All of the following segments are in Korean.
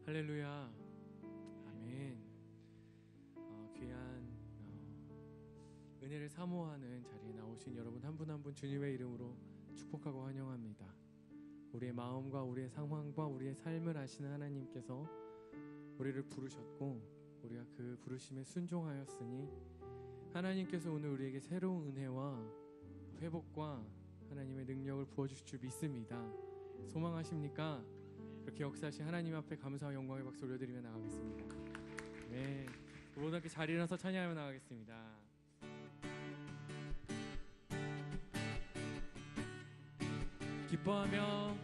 할렐루야. 아멘. 귀한 은혜를 사모하는 자리에 나오신 여러분 한 분 한 분 주님의 이름으로 축복하고 환영합니다. 우리의 마음과 우리의 상황과 우리의 삶을 아시는 하나님께서 우리를 부르셨고 우리가 그 부르심에 순종하였으니 하나님께서 오늘 우리에게 새로운 은혜와 회복과 하나님의 능력을 부어주실 줄 믿습니다. 소망하십니까? 이렇게 역사하신 하나님 앞에 감사와 영광의 박수 올려드리며 나가겠습니다. 네, 모두 함께 자리에 일어나서 찬양하며 나가겠습니다. 기뻐하며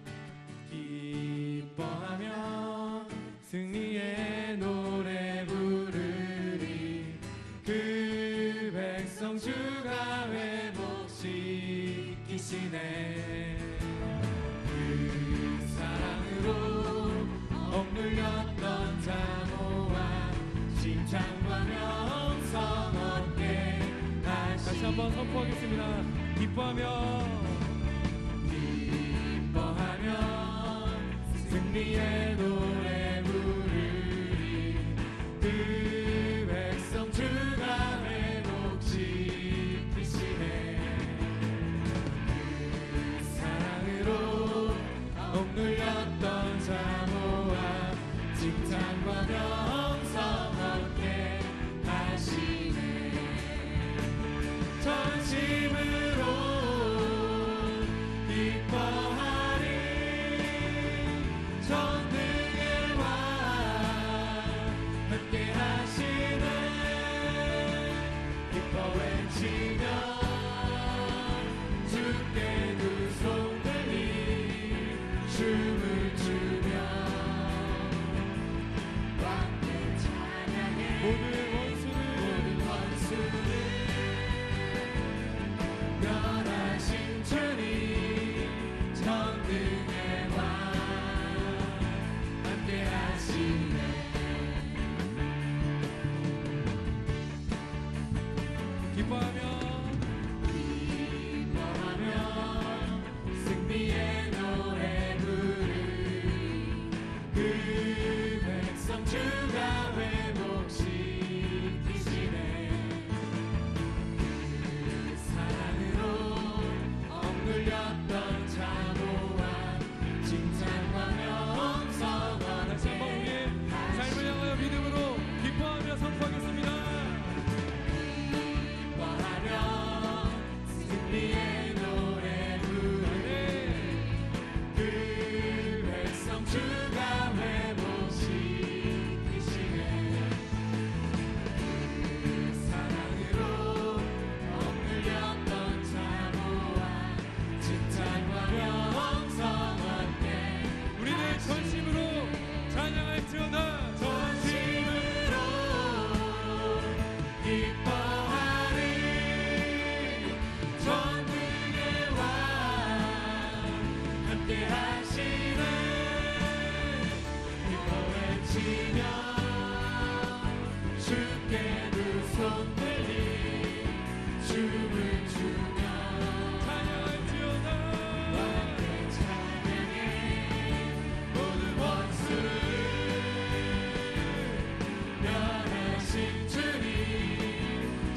승리의 노래 부르리. 그 백성 주가 회복시키시네. 그 사랑으로 억눌렸던 자모와 칭찬과 명성 얻게 하시네. 다시 한번 선포하겠습니다. 기뻐하며 승리의 노래 부르리. 그 백성 주가 회복시키시네. 그 사랑으로 억눌렸던 자모와 칭찬과 명성 얻게 하시네. 전심으로 기뻐하리. 전능의 왕 함께 하시네. 기뻐 외치며 주께 두 손 들이 춤을 추며 왕께 찬양해. 모든 원수를 멸하신 주님 전능의 왕 함께 하시네. 기뻐하며 승리의 노래 부르리. 그 백성 주가 회복시키시네. 그 사랑으로 억눌렸던 자모와 칭찬과 명성 얻게 우리의 삶을 향하여 믿음으로 기뻐하며 선포하겠습니다. 기뻐하며 승리의 노래 부르네. 그 백성 주가 회복시키시네. 그 사랑으로 억눌렸던 자모와 칭찬과 명성 얻게 우리는 전심으로 찬양할지어다. 전심으로 기뻐하리. 전능의 왕 함께 하시네. 기뻐 외치며 주께 두 손 들이 춤을 추며 찬양할지어다. 왕께 찬양해. 모든 원수를 멸하신 주님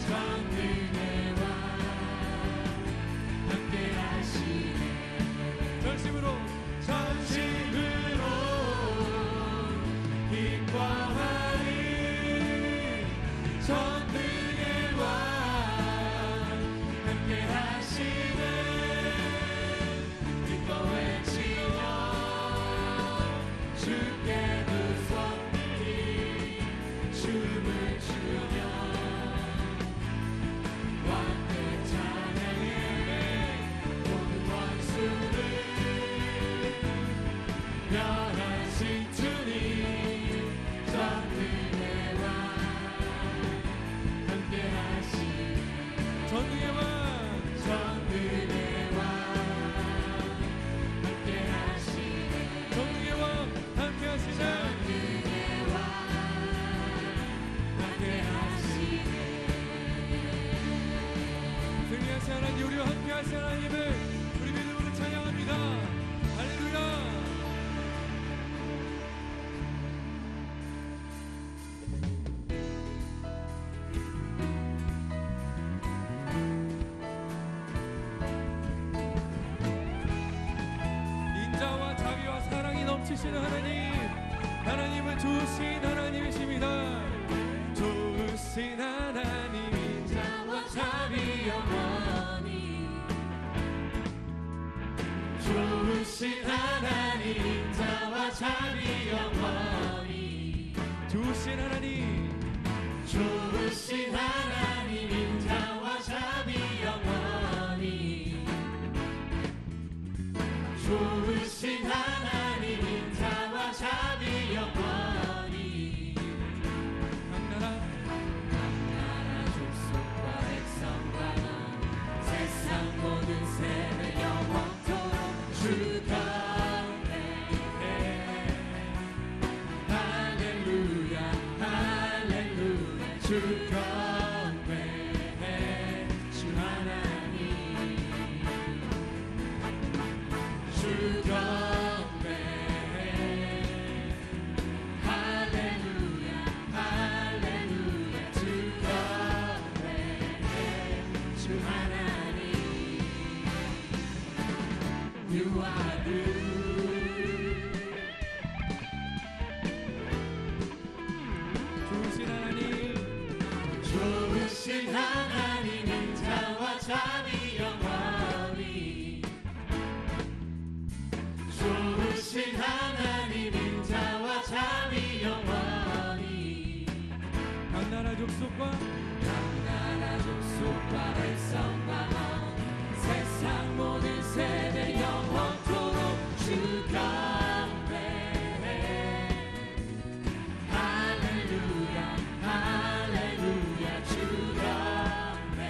전능의 왕 함께 하시네. 전심으로 기뻐하리. 전능의 왕 함께 하시네. 기뻐 외치며 주께 두 손 들이 춤을 추며 왕께 찬양해. 모든 원수를 멸하신 주님 전능의 왕 함께 하시네. 전능의 왕 하시는 하나님, 하나님은 좋으신 하나님이십니다. 좋으신 하나님, 인자와 참이 영원히. 좋으신 하나님, 인자와 참이 영원히. 좋으신 하나님, 좋으신 하나님, 인자와 참이 영원히. 좋으신 하나님, 인자와 참이 영원히. 강나라 족속과 백성과 넌 세상 모든 세대 영원토록 주 가운데. 할렐루야 할렐루야 주 가운데 주 하나님. 주 가운데 할렐루야 할렐루야 주 가운데 주 하나님. You are good. 좋으신 하나님, 좋으신 하나님, 인자와 참이 영원히. 좋으신 하나님, 인자와 참이 영원히. 각나라 족속과 백성과 넌 세상 모든 세대 영원토록 주 가운데. 할렐루야 할렐루야 주 가운데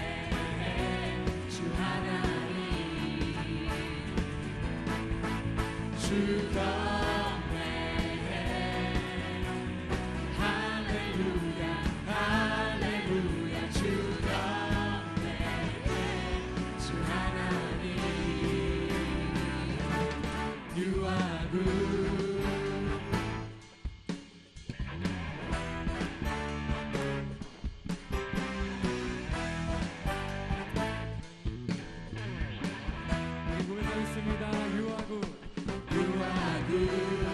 주 하나님. 주 가운데 할렐루야 할렐루야 주 가운데 주 하나님. You are good. 고백하겠습니다. You are good. You are good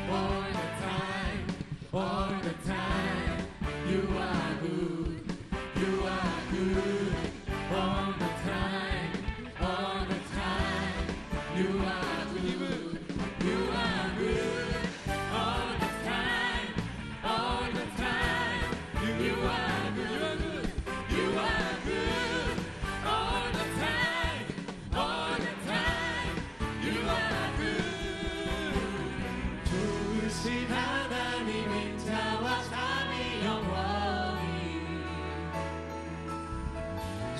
all the time, all the time. You are good, you are good all the time, all the time. You are good, you are good all the time, all the time. You are good, you are good all the time, all the time. You are good. 좋으신 하나님, 인자와 참이 영원히.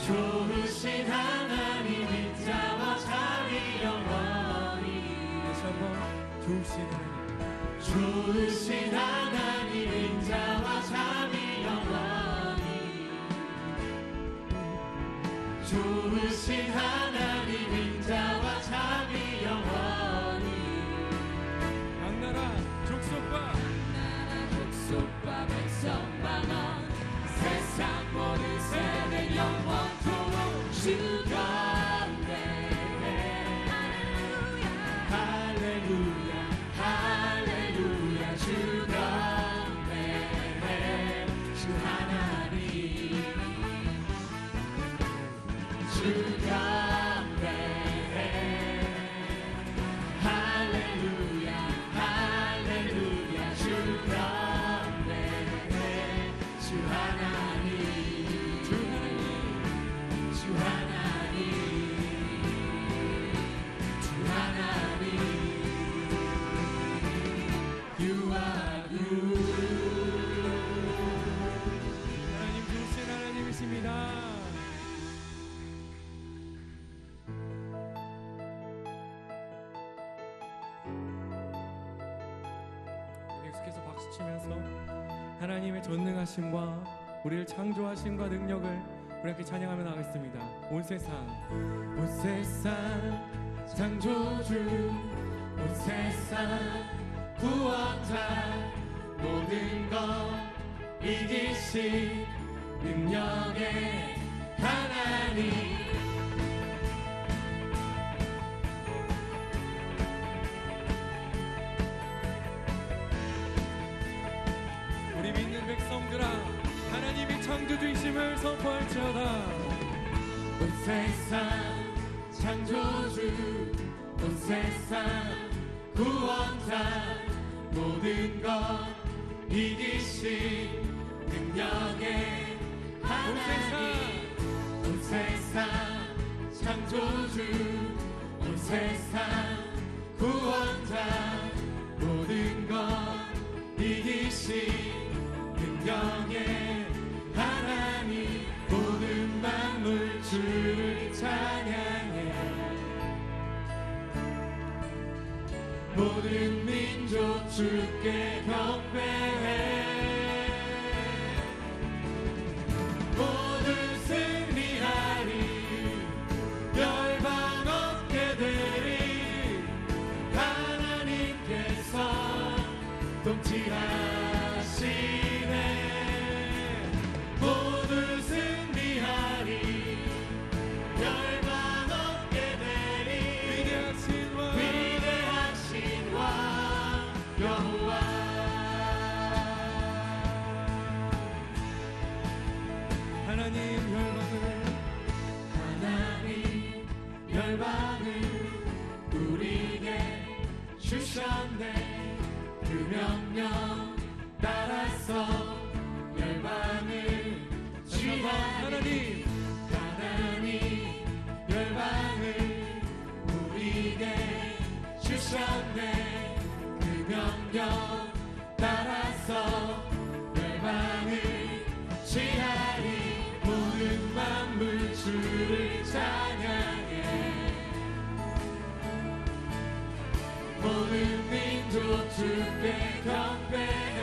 좋으신 하나님, 인자와 참이 영원히. 다시 한번 좋으신 하나님, 좋으신 하나님, 인자와 참이 영원히. 좋으신 하나님, 인자와 참이 영원히. 각나라 족속과 백성과 넌 세상 모든 세대 영원토록 주 가운데. 할렐루야 할렐루야 주 가운데 주 하나님. 주 가운데 할렐루야 할렐루야 주 가운데 주 하나님. 주 하나님 주 하나님 주 하나님. You are good. 하나님 좋으신 하나님이십니다. 계속해서 박수치면서 하나님의 전능하심과 우리를 창조하심과 능력을 우리 함께 찬양하며 나가겠습니다. 온 세상 창조주, 온 세상 구원자, 모든 것 이기신 능력의 하나님. 창조주이심을 선포할지어다. 온 세상 창조주, 온 세상 구원자, 모든 것 이기신 능력의 하나님. 온 세상 창조주, 온 세상 구원자, 모든 것 이기신 능력의 하나님. 모든 만물 주를 찬양해. 모든 민족 주께 경배해. 모두 승리하리, 열방 얻게 되리. 하나님께서 통치하시네. 모두 승리하리, 열방 얻게 되리. 위대하신 왕 여호와. 하나님 열방을 우리에게 주셨네. 그 명령 따라서 열방을 취하리. 하나님 열방을 우리에게 주셨네. 그 명령 따라서 열방을 취하리. 모든 만물 주를 찬양해. 모든 민족 주께 경배해.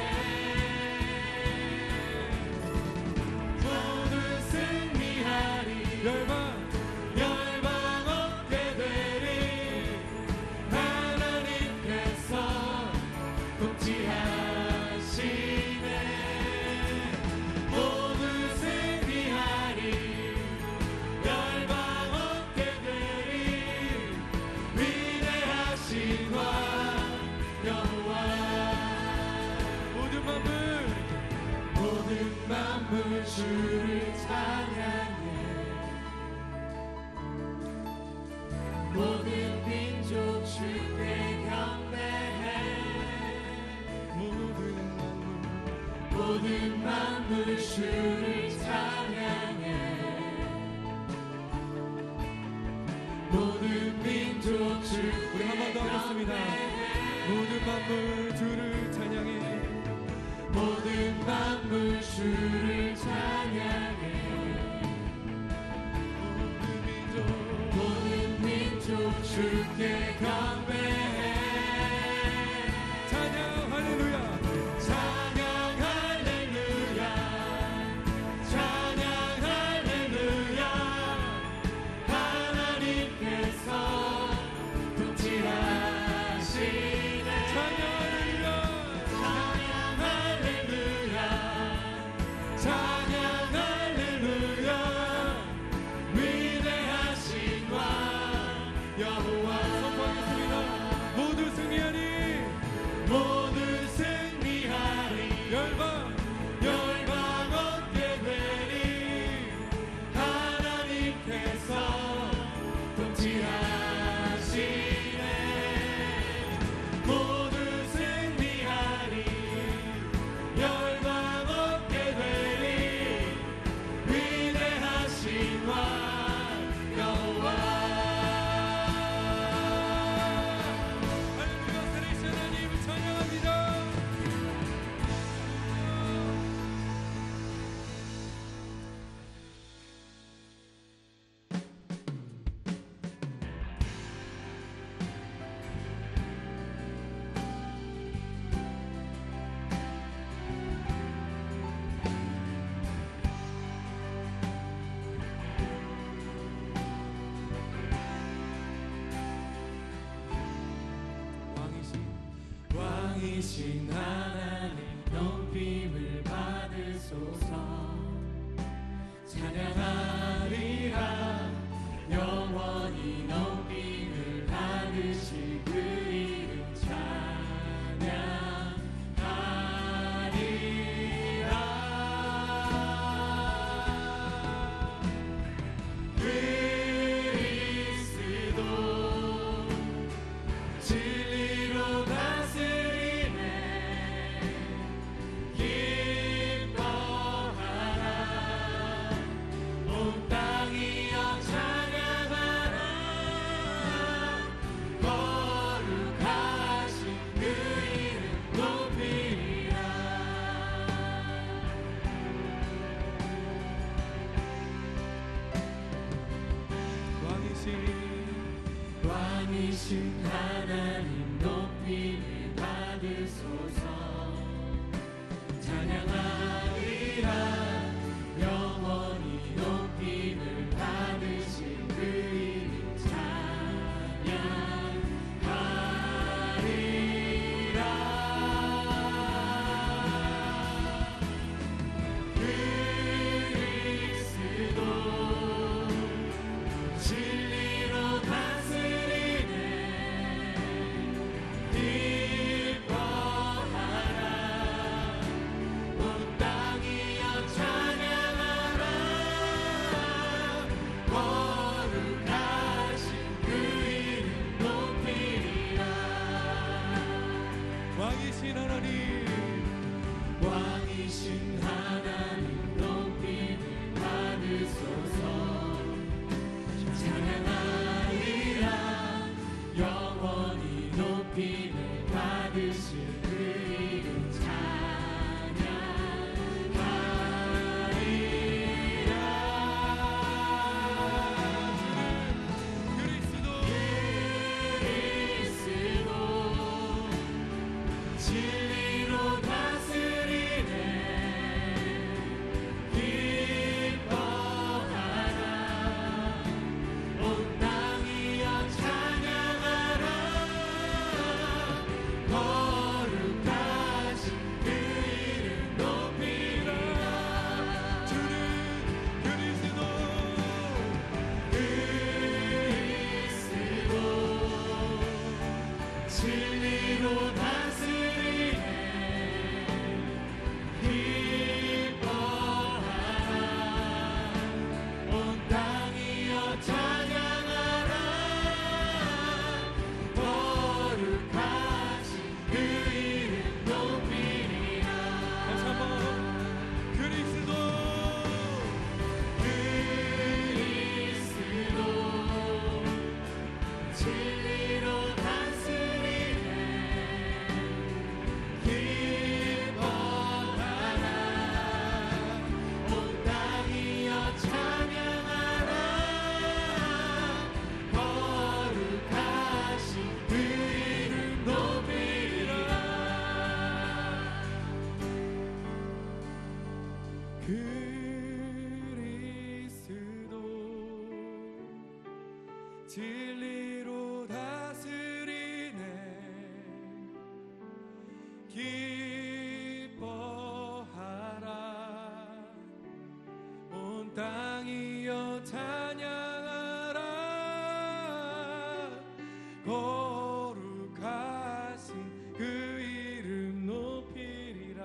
모두 승리하리, 열방 얻게 되리. 하나님께서 통치하시네. 모두 승리하리, 열방 얻게 되리. 위대하신 왕 여호와. 모든 만물 주를 찬양해. 모든 민족 주께 경배해. 모든 만물 주를 찬양해. 모든 민족 주께 우리 한 번 더 하겠습니다. 모든 만물 주를 찬양해. 모든 만물 주를 찬양해. 모든 민족 주께 경배해. 찬양 할렐루야. 찬양 할렐루야. 찬양 할렐루야. 하나님께서 통치하시네. 찬양 할렐루야. 찬양 할렐루야. 위대하신 왕 여호와. 선포하겠습니다. 모두 승리하리, 모두 승리하리, 열방 얻게 되리. 하나님께서 통치하시네. 모두 승리하리, 열방 얻게 되리. 위대하신 왕 여호와. 할렐루야. 살아계신 하나님을 찬양합니다. 왕이신 하나님 높임을 받으소서. 찬양하리라. 영원히 높임을 받으실 그 이름 찬양하리라. 왕이신 하나님 높임을 받으소서. 찬양하리라 영원히 높임을 받으신 그 이름 찬양하리라. 그리스도 진리로 다스리네. 기뻐하라 온 땅이여 찬양하라. 거룩하신 그 이름 높이리라. 왕이신 하나님, 왕이신 하나님 높임을 받으소서. 찬양하리라 영원히 높임을 받으신 그 이름 찬양하리라. 그리스도 진리로 다스리네. 기뻐하라 온 땅이여 찬양하라. 거룩하신 그 이름 높이라. 주는 그리스도 진리로 다스리네. 기뻐하라 온 땅이여 찬양하라. 거룩하신 그 이름 높이리라. 다시 한번 그리스도 진리로 다스리네. 기뻐하라 온 땅이여 찬양하라. 거룩하신 그 이름 높이리라. 그리스도 진리로 다스리네. 기뻐하라 온 땅이여 찬양하라. 거룩하신 그 이름 높이리라.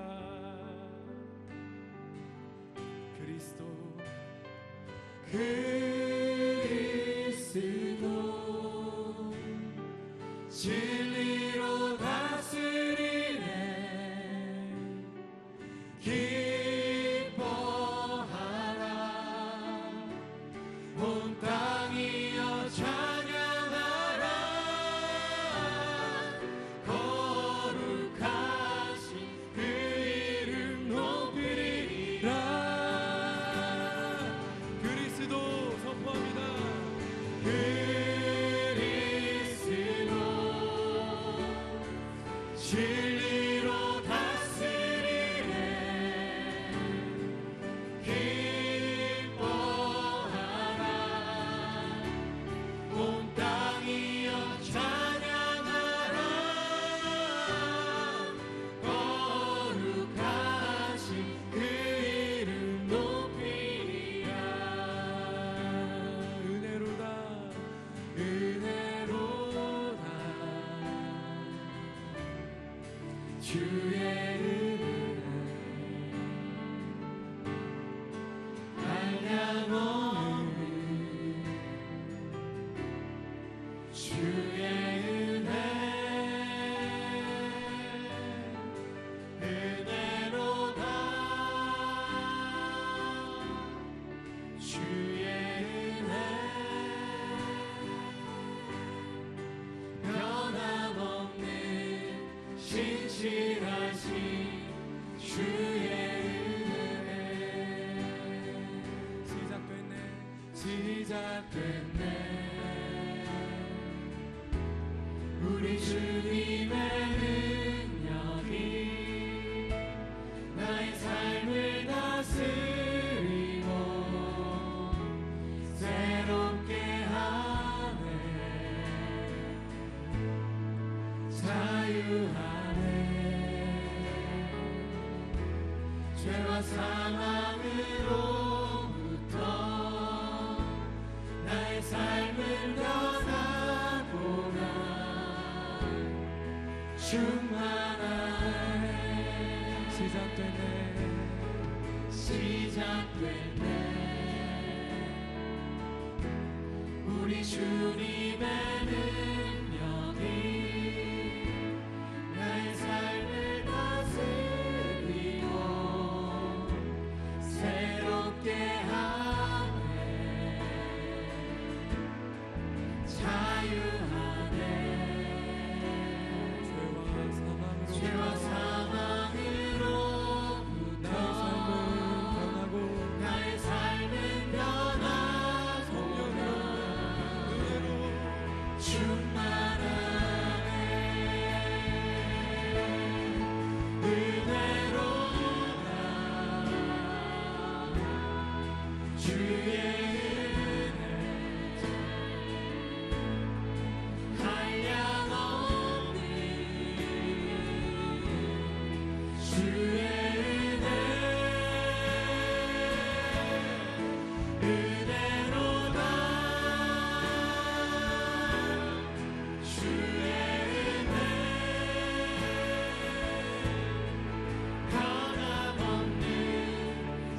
그리스도 진리로 다스리네. 기뻐하라 온 땅이여 찬양하라. 거룩하신 그 이름 높이리라. 그리스도 선포합니다. 진리로 다스리네. 기뻐하라 온 땅이여 찬양하라. 거룩하신 그 이름 높이리라. 은혜로다 은혜로다 주의 은혜는 한량없는 주의 은혜. 은혜로다 주의 은혜. 변함없는 신실하신 주의 은혜. 시작됐네 죄와 사망으로부터 나의 삶을 떠나보라. 충만하네. 시작됐네. 우리 주님의 능력이 나의 삶을 다스리고 새롭게 하네. 자유하네. 죄와 사망으로부터 나의 삶은 변하고 충만하네. 은혜로다. 주의 은혜 한량없는 주의 은혜 은혜로다. 주의 은혜 변함없는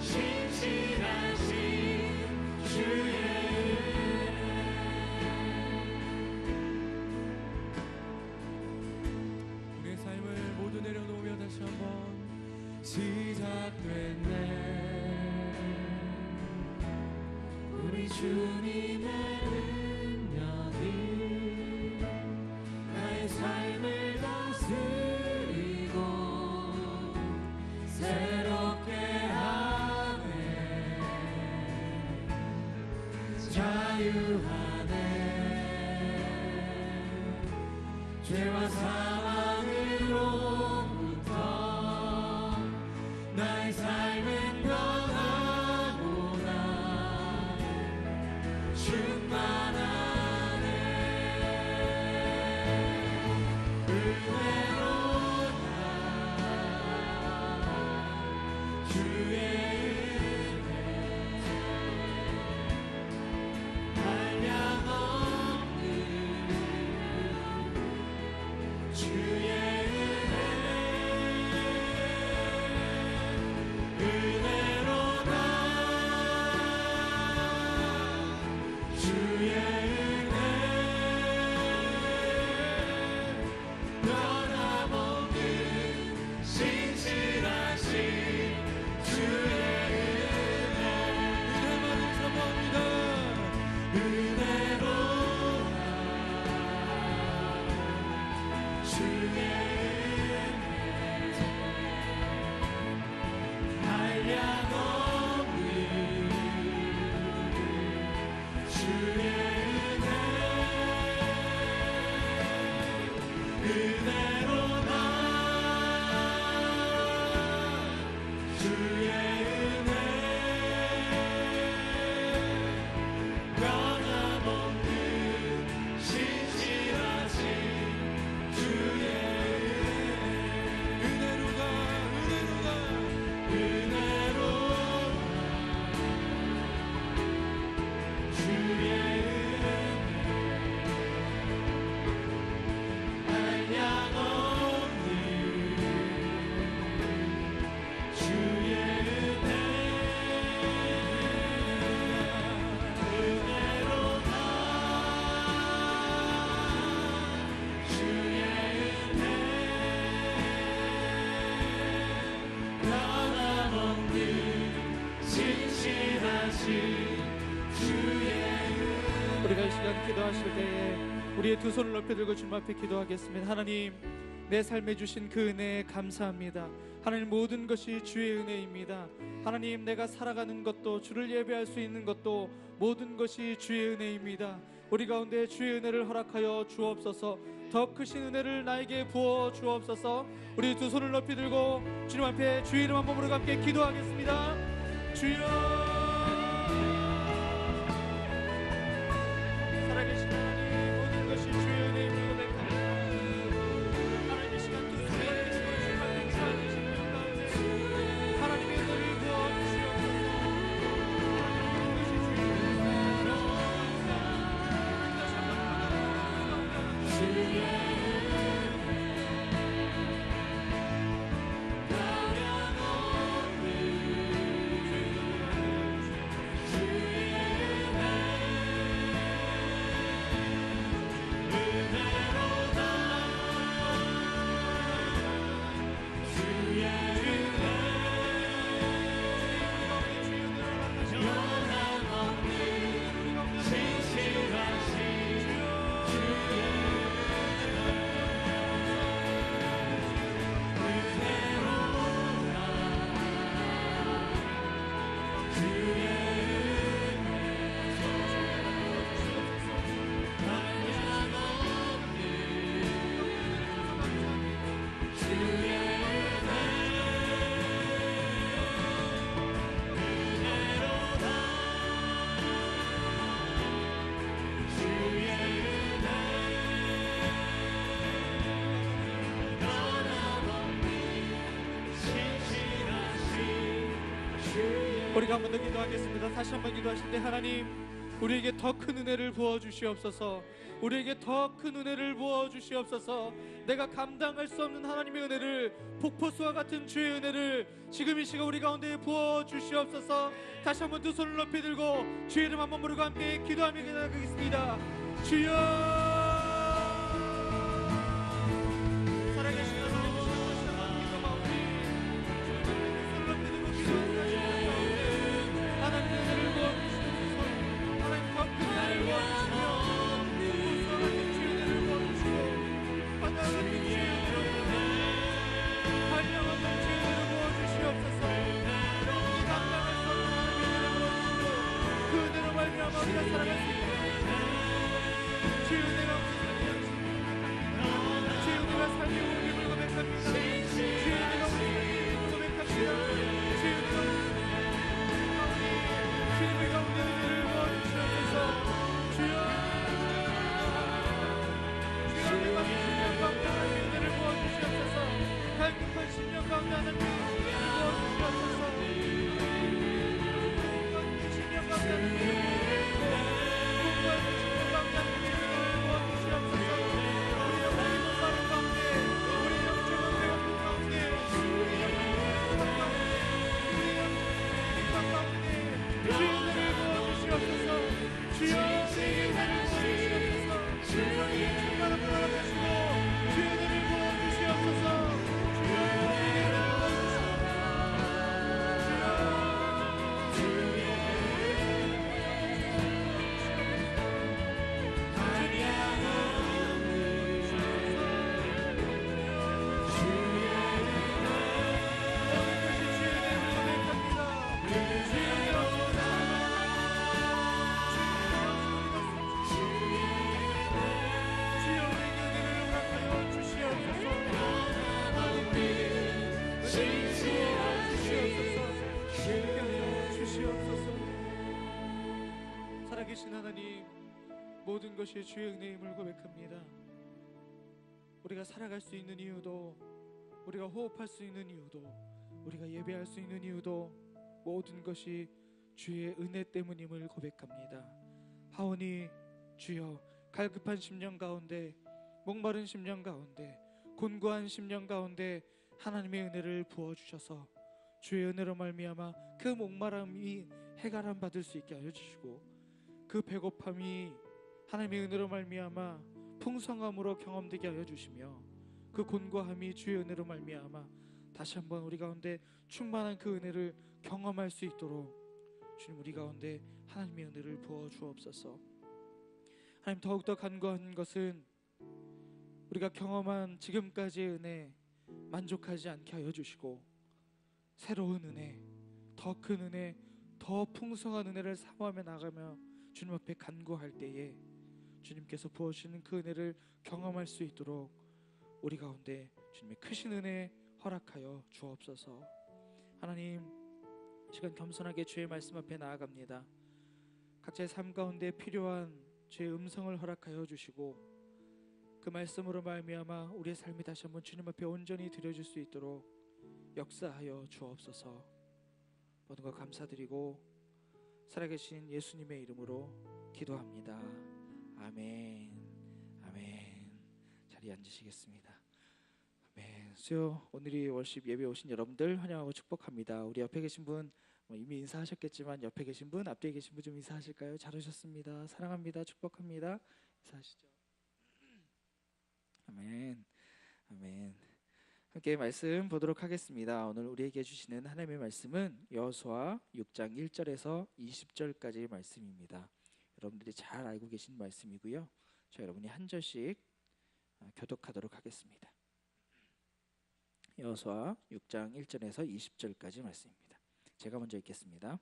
신실하신 주의 우리의 삶을 모두 내려놓으며 다시 한번 시작됐네. 우리 주님의 능력이 나의 삶을 다스리고 새롭게 하네. 자유하네. 죄와 사망으로부터 나의 삶은 변하구나. 충만하네. 은혜로다. 주의 은혜 한량없는 주의 은혜 은혜로다. 주의 은혜 변함없는 신실하신 주의 은혜 은혜만을 사모합니다. 은혜로다. 주의 은혜 한량없는 주의 은혜 은혜로다. 주의 은혜 변함없는 신실하신 주의 은혜로다. 은혜로다. 주의 한량없는 주의 은혜로다. 주의 은혜 변함없는 신실하신 주의 우리가 이 시간 기도하실 때에 우리의 두 손을 높여 들고 주님 앞에 기도하겠습니다. 하나님, 내 삶에 주신 그 은혜에 감사합니다. 하나님, 모든 것이 주의 은혜입니다. 하나님, 내가 살아가는 것도, 주를 예배할 수 있는 것도 모든 것이 주의 은혜입니다. 우리 가운데 주의 은혜를 허락하여 주옵소서. 더 크신 은혜를 나에게 부어 주옵소서. 우리 두 손을 높이 들고 주님 앞에 주의 이름 한 몸으로 함께 기도하겠습니다. 주여, 살아계신 하나님, 모든 것이 주의 은혜임을 고백합니다. 하나님, 이 시간 두 손을 높이 들고 주님 앞에 기도하는 신 가운데 하나님의 우리가 한 번 더 기도하겠습니다. 다시 한 번 기도하실 때 하나님, 우리에게 더 큰 은혜를 부어 주시옵소서. 우리에게 더 큰 은혜를 부어 주시옵소서. 내가 감당할 수 없는 하나님의 은혜를, 폭포수와 같은 주의 은혜를 지금 이 시간 우리 가운데 부어 주시옵소서. 다시 한번 두 손을 높이 들고 주의 이름 한번 부르고 함께 기도하며 기도하겠습니다. 주여, 살아계신 하나님, 하나님의 은혜를 부어주시옵소서. 하나님 더 큰 은혜를 부어주시며 폭포수와 같은 주의 은혜를 부어주시고 바다와 같은 주의 은혜를 부어주시고 한량한 주의 은혜를 부어주시옵소서. 영원히 감당할 수 없는 하나님의 은혜를 부어주시고 그 은혜로 말미암아 우리가 살아갈 수 있도록 주의 은혜가 우리 삶에 주의 은혜가 삶의 우리를 고백합니다. 주의 은혜가 우리 삶의 우리를 고백합니다. 주의 은혜가 주님의 가운데 은혜를 부어주시옵소서. 주여, 주여, 내가 10년 가운데 하나님의 은혜를 부어주시옵소서. 갈급한 10년 가운데 하나님의 은혜를 부어주시옵소서. 10년 가운데 하나님의 은혜를 공부할 10년 가운데 하나님의 은혜를 부어주시옵소서. 우리 영혼의 목마름 가운데, 우리 영적인 배고픔 가운데, 우리 영혼의 삶 가운데, 우리 영혼의 삶 가운데 주의 은혜를 부어주시옵소서. 주여, 우리에게 은혜를 부어주시옵소서. 우리에게 충만한 나라 되시고 주의 은혜를 부어주시옵소서. 주여, 우리에게 은혜를 살아계신 하나님, 모든 것이 주의 은혜임을 고백합니다. 우리가 살아갈 수 있는 이유도, 우리가 호흡할 수 있는 이유도, 우리가 예배할 수 있는 이유도 모든 것이 주의 은혜 때문임을 고백합니다. 하오니 주여, 갈급한 심령 가운데, 목마른 심령 가운데, 곤고한 심령 가운데 하나님의 은혜를 부어주셔서 주의 은혜로 말미암아 그 목마름이 해결함 받을 수 있게 하여 주시고, 그 배고픔이 하나님의 은혜로 말미암아 풍성함으로 경험되게 하여 주시며, 그 곤고함이 주의 은혜로 말미암아 다시 한번 우리 가운데 충만한 그 은혜를 경험할 수 있도록 주님, 우리 가운데 하나님의 은혜를 부어 주옵소서. 하나님, 더욱더 간구한 것은 우리가 경험한 지금까지의 은혜 만족하지 않게 하여 주시고, 새로운 은혜, 더 큰 은혜, 더 풍성한 은혜를 사모하며 나가며 주님 앞에 간구할 때에 주님께서 부어주시는 그 은혜를 경험할 수 있도록 우리 가운데 주님의 크신 은혜 허락하여 주옵소서. 하나님, 시간 겸손하게 주의 말씀 앞에 나아갑니다. 각자의 삶 가운데 필요한 주의 음성을 허락하여 주시고, 그 말씀으로 말미암아 우리의 삶이 다시 한번 주님 앞에 온전히 드려질 수 있도록 역사하여 주옵소서. 모든 것 감사드리고 살아계신 예수님의 이름으로 기도합니다. 아멘. 아멘. 자리에 앉으시겠습니다. 아멘. 수요, 오늘이 월십 예배 오신 여러분들 환영하고 축복합니다. 우리 옆에 계신 분 이미 인사하셨겠지만 옆에 계신 분, 앞뒤에 계신 분 좀 인사하실까요? 잘 오셨습니다. 사랑합니다. 축복합니다. 인사하시죠. 아멘. 아멘. 함께 말씀 보도록 하겠습니다. 오늘 우리에게 주시는 하나님의 말씀은 여호수아 6장 1절에서 20절까지의 말씀입니다. 여러분들이 잘 알고 계신 말씀이고요. 저 여러분이 한 절씩 교독하도록 하겠습니다. 여호수아 6장 1절에서 20절까지 말씀입니다. 제가 먼저 읽겠습니다.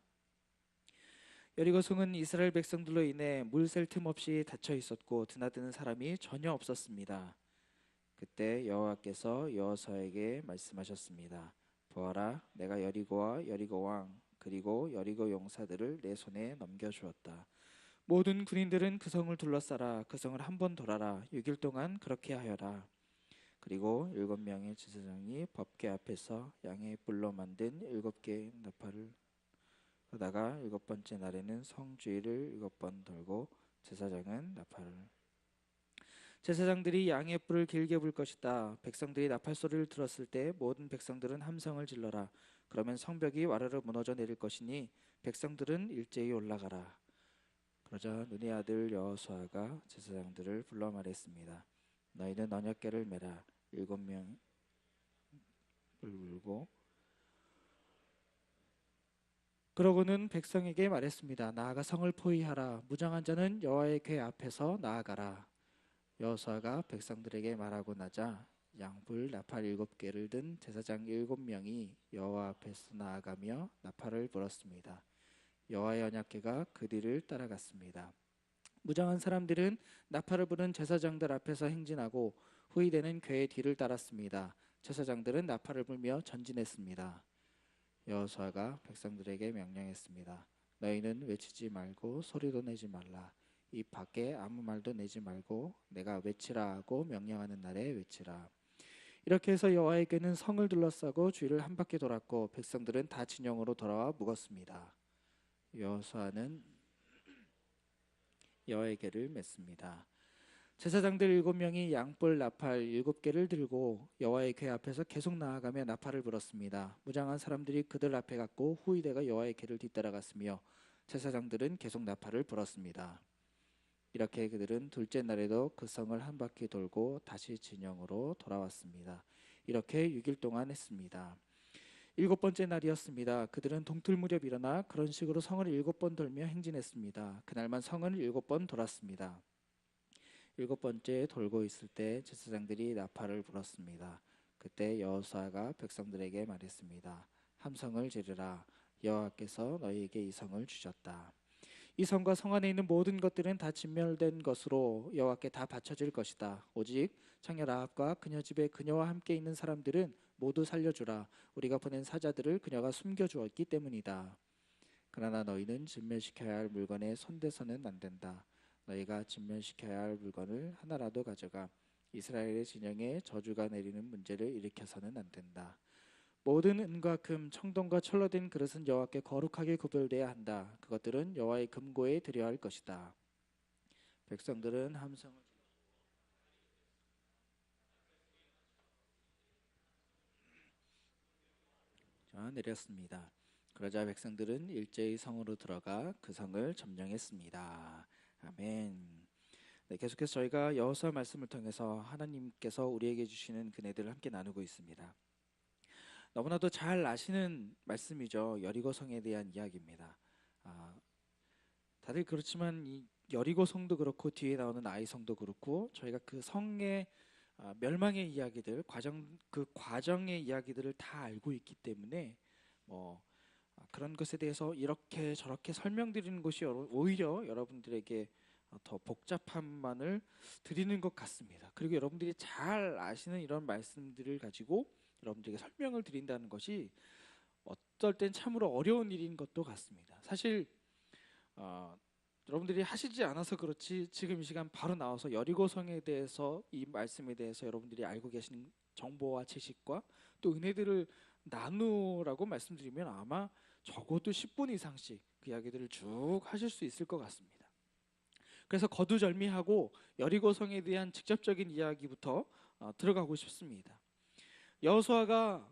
여리고성은 이스라엘 백성들로 인해 물 셀 틈 없이 닫혀 있었고 드나드는 사람이 전혀 없었습니다. 그때 여호와께서 여호수아에게 말씀하셨습니다. 보아라, 내가 여리고와 여리고 왕 그리고 여리고 용사들을 내 손에 넘겨주었다. 모든 군인들은 그 성을 둘러싸라. 그 성을 한번 돌아라. 6일 동안 그렇게 하여라. 그리고 7명의 지사장이 법궤 앞에서 양의 뿔로 만든 7개의 나팔을 그러다가 7번째 날에는 성주의를 7번 돌고 제사장들이 양의 뿔을 길게 불 것이다. 백성들이 나팔 소리를 들었을 때 모든 백성들은 함성을 질러라. 그러면 성벽이 와르르 무너져 내릴 것이니 백성들은 일제히 올라가라. 그러자 눈의 아들 여호수아가 제사장들을 불러 말했습니다. 너희는 언약궤를 메라. 7명을 물고 그러고는 백성에게 말했습니다. 나아가 성을 포위하라. 무장한 자는 여호와의 궤 앞에서 나아가라. 여호수아가 백성들에게 말하고 나자 양불 나팔 7개를 든 제사장 7명이 여호와 앞에서 나아가며 나팔을 불었습니다. 여호와의 언약궤가 그 뒤를 따라갔습니다. 무장한 사람들은 나팔을 부는 제사장들 앞에서 행진하고 후위대는 궤의 뒤를 따랐습니다. 제사장들은 나팔을 불며 전진했습니다. 여호수아가 백성들에게 명령했습니다. 너희는 외치지 말고 소리도 내지 말라. 입 밖에 아무 말도 내지 말고 내가 외치라 하고 명령하는 날에 외치라. 이렇게 해서 여호와의 궤는 성을 둘러싸고 주위를 한 바퀴 돌았고 백성들은 다 진영으로 돌아와 묵었습니다. 여호수아는 여호와의 궤를 맸습니다. 제사장들 7명이 양뿔 나팔 7개를 들고 여호와의 궤 앞에서 계속 나아가며 나팔을 불었습니다. 무장한 사람들이 그들 앞에 갔고 후위대가 여호와의 궤를 뒤따라갔으며 제사장들은 계속 나팔을 불었습니다. 이렇게 그들은 둘째 날에도 그 성을 한 바퀴 돌고 다시 진영으로 돌아왔습니다. 이렇게 6일 동안 했습니다. 7번째 날이었습니다. 그들은 동틀 무렵 일어나 그런 식으로 성을 7번 돌며 행진했습니다. 그날만 성을 7번 돌았습니다. 7번째 돌고 있을 때 제사장들이 나팔을 불었습니다. 그때 여호수아가 백성들에게 말했습니다. 함성을 지르라. 여호와께서 너희에게 이 성을 주셨다. 이 성과 성 안에 있는 모든 것들은 다 진멸된 것으로 여호와께 다 바쳐질 것이다. 오직 창녀 라합과 그녀 집에 그녀와 함께 있는 사람들은 모두 살려주라. 우리가 보낸 사자들을 그녀가 숨겨주었기 때문이다. 그러나 너희는 진멸시켜야 할 물건에 손대서는 안 된다. 너희가 진멸시켜야 할 물건을 하나라도 가져가 이스라엘의 진영에 저주가 내리는 문제를 일으켜서는 안 된다. 모든 은과 금, 청동과 철로 된 그릇은 여호와께 거룩하게 구별돼야 한다. 그것들은 여호와의 금고에 드려야 할 것이다. 백성들은 함성을 내렸습니다. 그러자 백성들은 일제히 성으로 들어가 그 성을 점령했습니다. 아멘. 네, 계속해서 저희가 여호수아 말씀을 통해서 하나님께서 우리에게 주시는 은혜들을 함께 나누고 있습니다. 너무나도 잘 아시는 말씀이죠. 여리고 성에 대한 이야기입니다. 다들 그렇지만 이 여리고 성도 그렇고 뒤에 나오는 아이 성도 그렇고 저희가 그 성의 멸망의 이야기들, 그 과정의 이야기들을 다 알고 있기 때문에 그런 것에 대해서 이렇게 저렇게 설명드리는 것이 오히려 여러분들에게 더 복잡함만을 드리는 것 같습니다. 그리고 여러분들이 잘 아시는 이런 말씀들을 가지고 여러분들에게 설명을 드린다는 것이 어떨 땐 참으로 어려운 일인 것도 같습니다. 사실 여러분들이 하시지 않아서 그렇지 지금 이 시간 바로 나와서 여리고성에 대해서 이 말씀에 대해서 여러분들이 알고 계신 정보와 지식과 또 은혜들을 나누라고 말씀드리면 아마 적어도 10분 이상씩 그 이야기들을 쭉 하실 수 있을 것 같습니다. 그래서 거두절미하고 여리고성에 대한 직접적인 이야기부터 들어가고 싶습니다. 여호수아가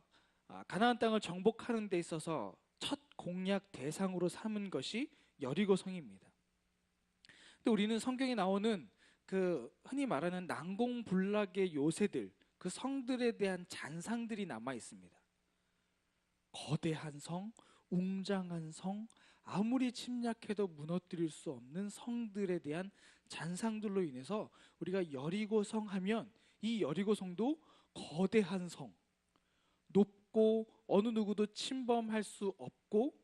가나안 땅을 정복하는 데 있어서 첫 공략 대상으로 삼은 것이 여리고성입니다. 근데 우리는 성경에 나오는 그 흔히 말하는 난공불락의 요새들, 그 성들에 대한 잔상들이 남아 있습니다. 거대한 성, 웅장한 성, 아무리 침략해도 무너뜨릴 수 없는 성들에 대한 잔상들로 인해서 우리가 여리고성 하면 이 여리고성도 거대한 성, 높고 어느 누구도 침범할 수 없고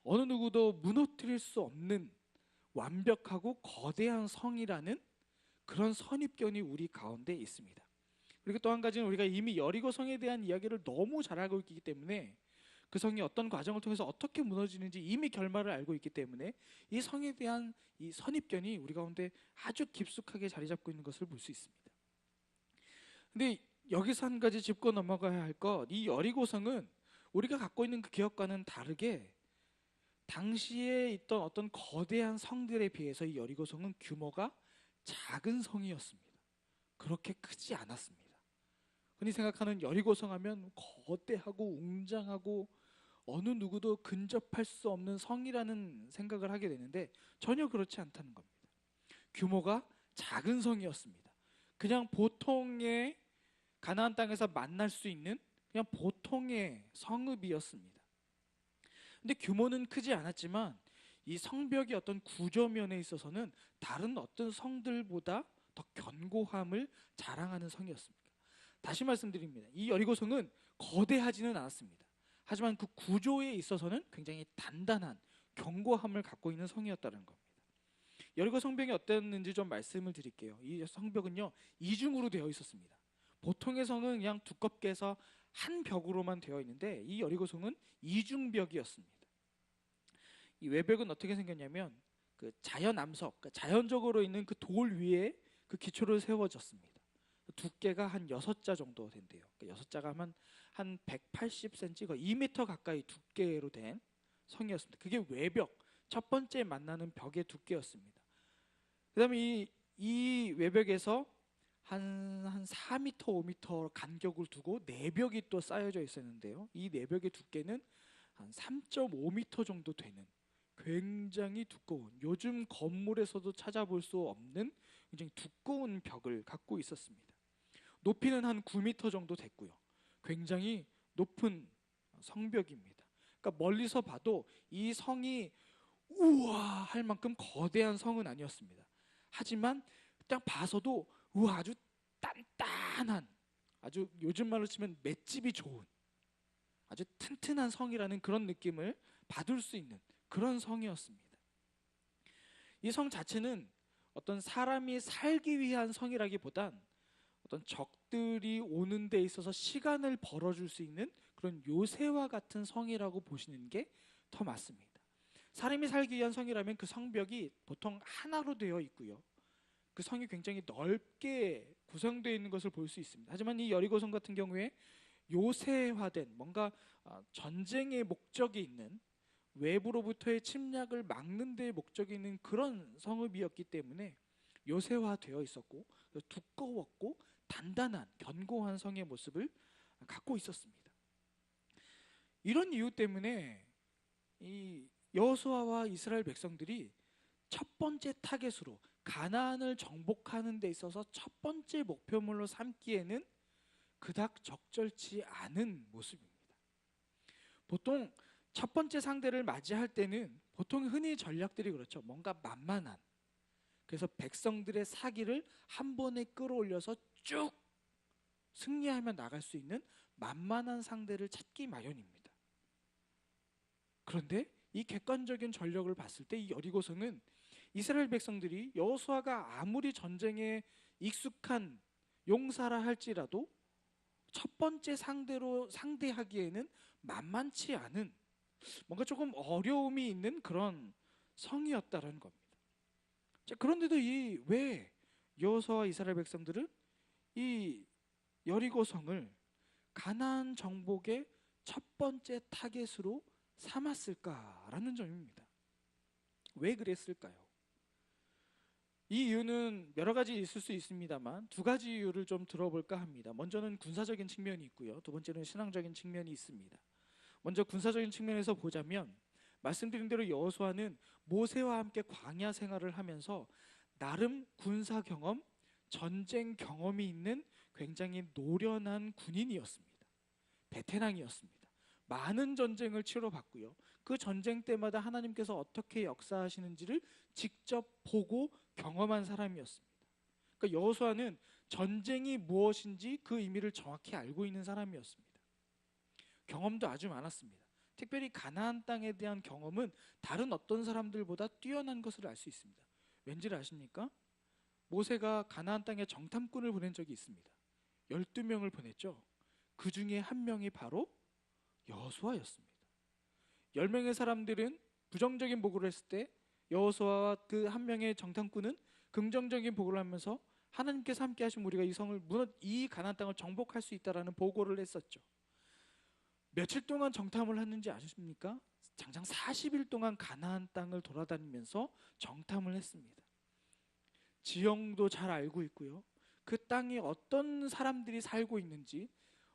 어느 누구도 무너뜨릴 수 없는 완벽하고 거대한 성이라는 그런 선입견이 우리 가운데 있습니다. 그리고 또 한 가지는 우리가 이미 여리고성에 대한 이야기를 너무 잘 알고 있기 때문에 그 성이 어떤 과정을 통해서 어떻게 무너지는지 이미 결말을 알고 있기 때문에 이 성에 대한 이 선입견이 우리 가운데 아주 깊숙하게 자리 잡고 있는 것을 볼 수 있습니다. 근데 여기서 한 가지 짚고 넘어가야 할 것, 이 여리고성은 우리가 갖고 있는 그 기억과는 다르게 당시에 있던 어떤 거대한 성들에 비해서 이 여리고성은 규모가 작은 성이었습니다. 그렇게 크지 않았습니다. 흔히 생각하는 여리고성 하면 거대하고 웅장하고 어느 누구도 근접할 수 없는 성이라는 생각을 하게 되는데 전혀 그렇지 않다는 겁니다. 규모가 작은 성이었습니다. 그냥 보통의 가나안 땅에서 만날 수 있는 그냥 보통의 성읍이었습니다. 근데 규모는 크지 않았지만 이 성벽의 어떤 구조면에 있어서는 다른 어떤 성들보다 더 견고함을 자랑하는 성이었습니다. 다시 말씀드립니다. 이 여리고성은 거대하지는 않았습니다. 하지만 그 구조에 있어서는 굉장히 단단한 견고함을 갖고 있는 성이었다는 겁니다. 여리고 성벽이 어땠는지 좀 말씀을 드릴게요. 이 성벽은요, 이중으로 되어 있었습니다. 보통의 성은 그냥 두껍게 해서 한 벽으로만 되어 있는데 이 여리고성은 이중벽이었습니다. 이 외벽은 어떻게 생겼냐면 그 자연 암석, 그러니까 자연적으로 있는 그 돌 위에 그 기초를 세워졌습니다. 두께가 한 6자 정도 된대요. 그러니까 6자가 하면 한 180cm, 2m 가까이 두께로 된 성이었습니다. 그게 외벽, 첫 번째 만나는 벽의 두께였습니다. 그 다음에 이 외벽에서 한 4m, 5m 간격을 두고 내벽이 또 쌓여져 있었는데요. 이 내벽의 두께는 한 3.5m 정도 되는 굉장히 두꺼운, 요즘 건물에서도 찾아볼 수 없는 굉장히 두꺼운 벽을 갖고 있었습니다. 높이는 한 9m 정도 됐고요. 굉장히 높은 성벽입니다. 그러니까 멀리서 봐도 이 성이 우와 할 만큼 거대한 성은 아니었습니다. 하지만 딱 봐서도 우와 아주 단단한, 아주 요즘 말로 치면 맷집이 좋은, 아주 튼튼한 성이라는 그런 느낌을 받을 수 있는 그런 성이었습니다. 이 성 자체는 어떤 사람이 살기 위한 성이라기보단 어떤 적들이 오는 데 있어서 시간을 벌어줄 수 있는 그런 요새와 같은 성이라고 보시는 게 더 맞습니다. 사람이 살기 위한 성이라면 그 성벽이 보통 하나로 되어 있고요. 그 성이 굉장히 넓게 구성되어 있는 것을 볼 수 있습니다. 하지만 이 여리고성 같은 경우에 요새화된 뭔가 전쟁의 목적이 있는, 외부로부터의 침략을 막는 데 목적이 있는 그런 성읍이었기 때문에 요새화되어 있었고 두꺼웠고 단단한 견고한 성의 모습을 갖고 있었습니다. 이런 이유 때문에 이 여호수아와 이스라엘 백성들이 첫 번째 타겟으로 가나안을 정복하는 데 있어서 첫 번째 목표물로 삼기에는 그닥 적절치 않은 모습입니다. 보통 첫 번째 상대를 맞이할 때는 보통 흔히 전략들이 그렇죠. 뭔가 만만한, 그래서 백성들의 사기를 한 번에 끌어올려서 쭉 승리하며 나갈 수 있는 만만한 상대를 찾기 마련입니다. 그런데 이 객관적인 전력을 봤을 때 이 여리고성은 이스라엘 백성들이 여호수아가 아무리 전쟁에 익숙한 용사라 할지라도 첫 번째 상대로 상대하기에는 만만치 않은, 뭔가 조금 어려움이 있는 그런 성이었다라는 겁니다. 자, 그런데도 왜 여호수아와 이스라엘 백성들은 이 여리고성을 가나안 정복의 첫 번째 타겟으로 삼았을까라는 점입니다. 왜 그랬을까요? 이 이유는 여러 가지 있을 수 있습니다만 두 가지 이유를 좀 들어볼까 합니다. 먼저는 군사적인 측면이 있고요. 두 번째는 신앙적인 측면이 있습니다. 먼저 군사적인 측면에서 보자면 말씀드린 대로 여호수아는 모세와 함께 광야 생활을 하면서 나름 군사 경험, 전쟁 경험이 있는 굉장히 노련한 군인이었습니다. 베테랑이었습니다. 많은 전쟁을 치러봤고요. 그 전쟁 때마다 하나님께서 어떻게 역사하시는지를 직접 보고 경험한 사람이었습니다. 그러니까 여호수아는 전쟁이 무엇인지 그 의미를 정확히 알고 있는 사람이었습니다. 경험도 아주 많았습니다. 특별히 가나안 땅에 대한 경험은 다른 어떤 사람들보다 뛰어난 것을 알 수 있습니다. 왠지를 아십니까? 모세가 가나안 땅에 정탐꾼을 보낸 적이 있습니다. 12명을 보냈죠. 그 중에 한 명이 바로 여호수아였습니다. 10명의 사람들은 부정적인 보고를 했을 때 여호수아와 그 한 명의 정탐꾼은 긍정적인 보고를 하면서 하나님께서 함께 하신 우리가 이 가나안 땅을 정복할 수 있다라는 보고를 했었죠. 며칠 동안 정탐을 했는지 아십니까? 장장 40일 동안 가나안 땅을 돌아다니면서 정탐을 했습니다. 지형도 잘 알고 있고요. 그 땅에 어떤 사람들이 살고 있는지,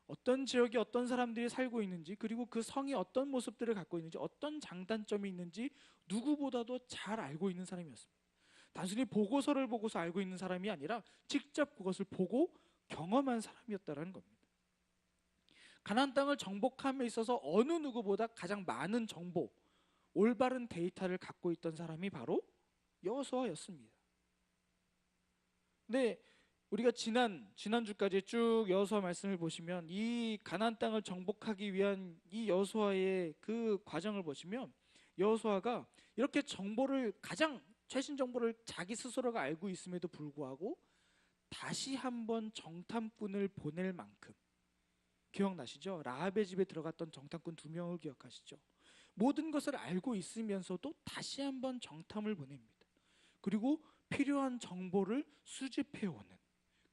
어떤 지역에 어떤 사람들이 살고 있는지, 그리고 그 성이 어떤 모습들을 갖고 있는지, 어떤 장단점이 있는지 누구보다도 잘 알고 있는 사람이었습니다. 단순히 보고서를 보고서 알고 있는 사람이 아니라 직접 그것을 보고 경험한 사람이었다는 겁니다. 가나안 땅을 정복함에 있어서 어느 누구보다 가장 많은 정보, 올바른 데이터를 갖고 있던 사람이 바로 여호수아였습니다. 근데 우리가 지난주까지 쭉 여호수아 말씀을 보시면 이 가나안 땅을 정복하기 위한 이 여호수아의 그 과정을 보시면 여호수아가 이렇게 정보를, 가장 최신 정보를 자기 스스로가 알고 있음에도 불구하고 다시 한번 정탐꾼을 보낼 만큼, 기억나시죠? 라합의 집에 들어갔던 정탐꾼 2명을 기억하시죠? 모든 것을 알고 있으면서도 다시 한번 정탐을 보냅니다. 그리고 필요한 정보를 수집해오는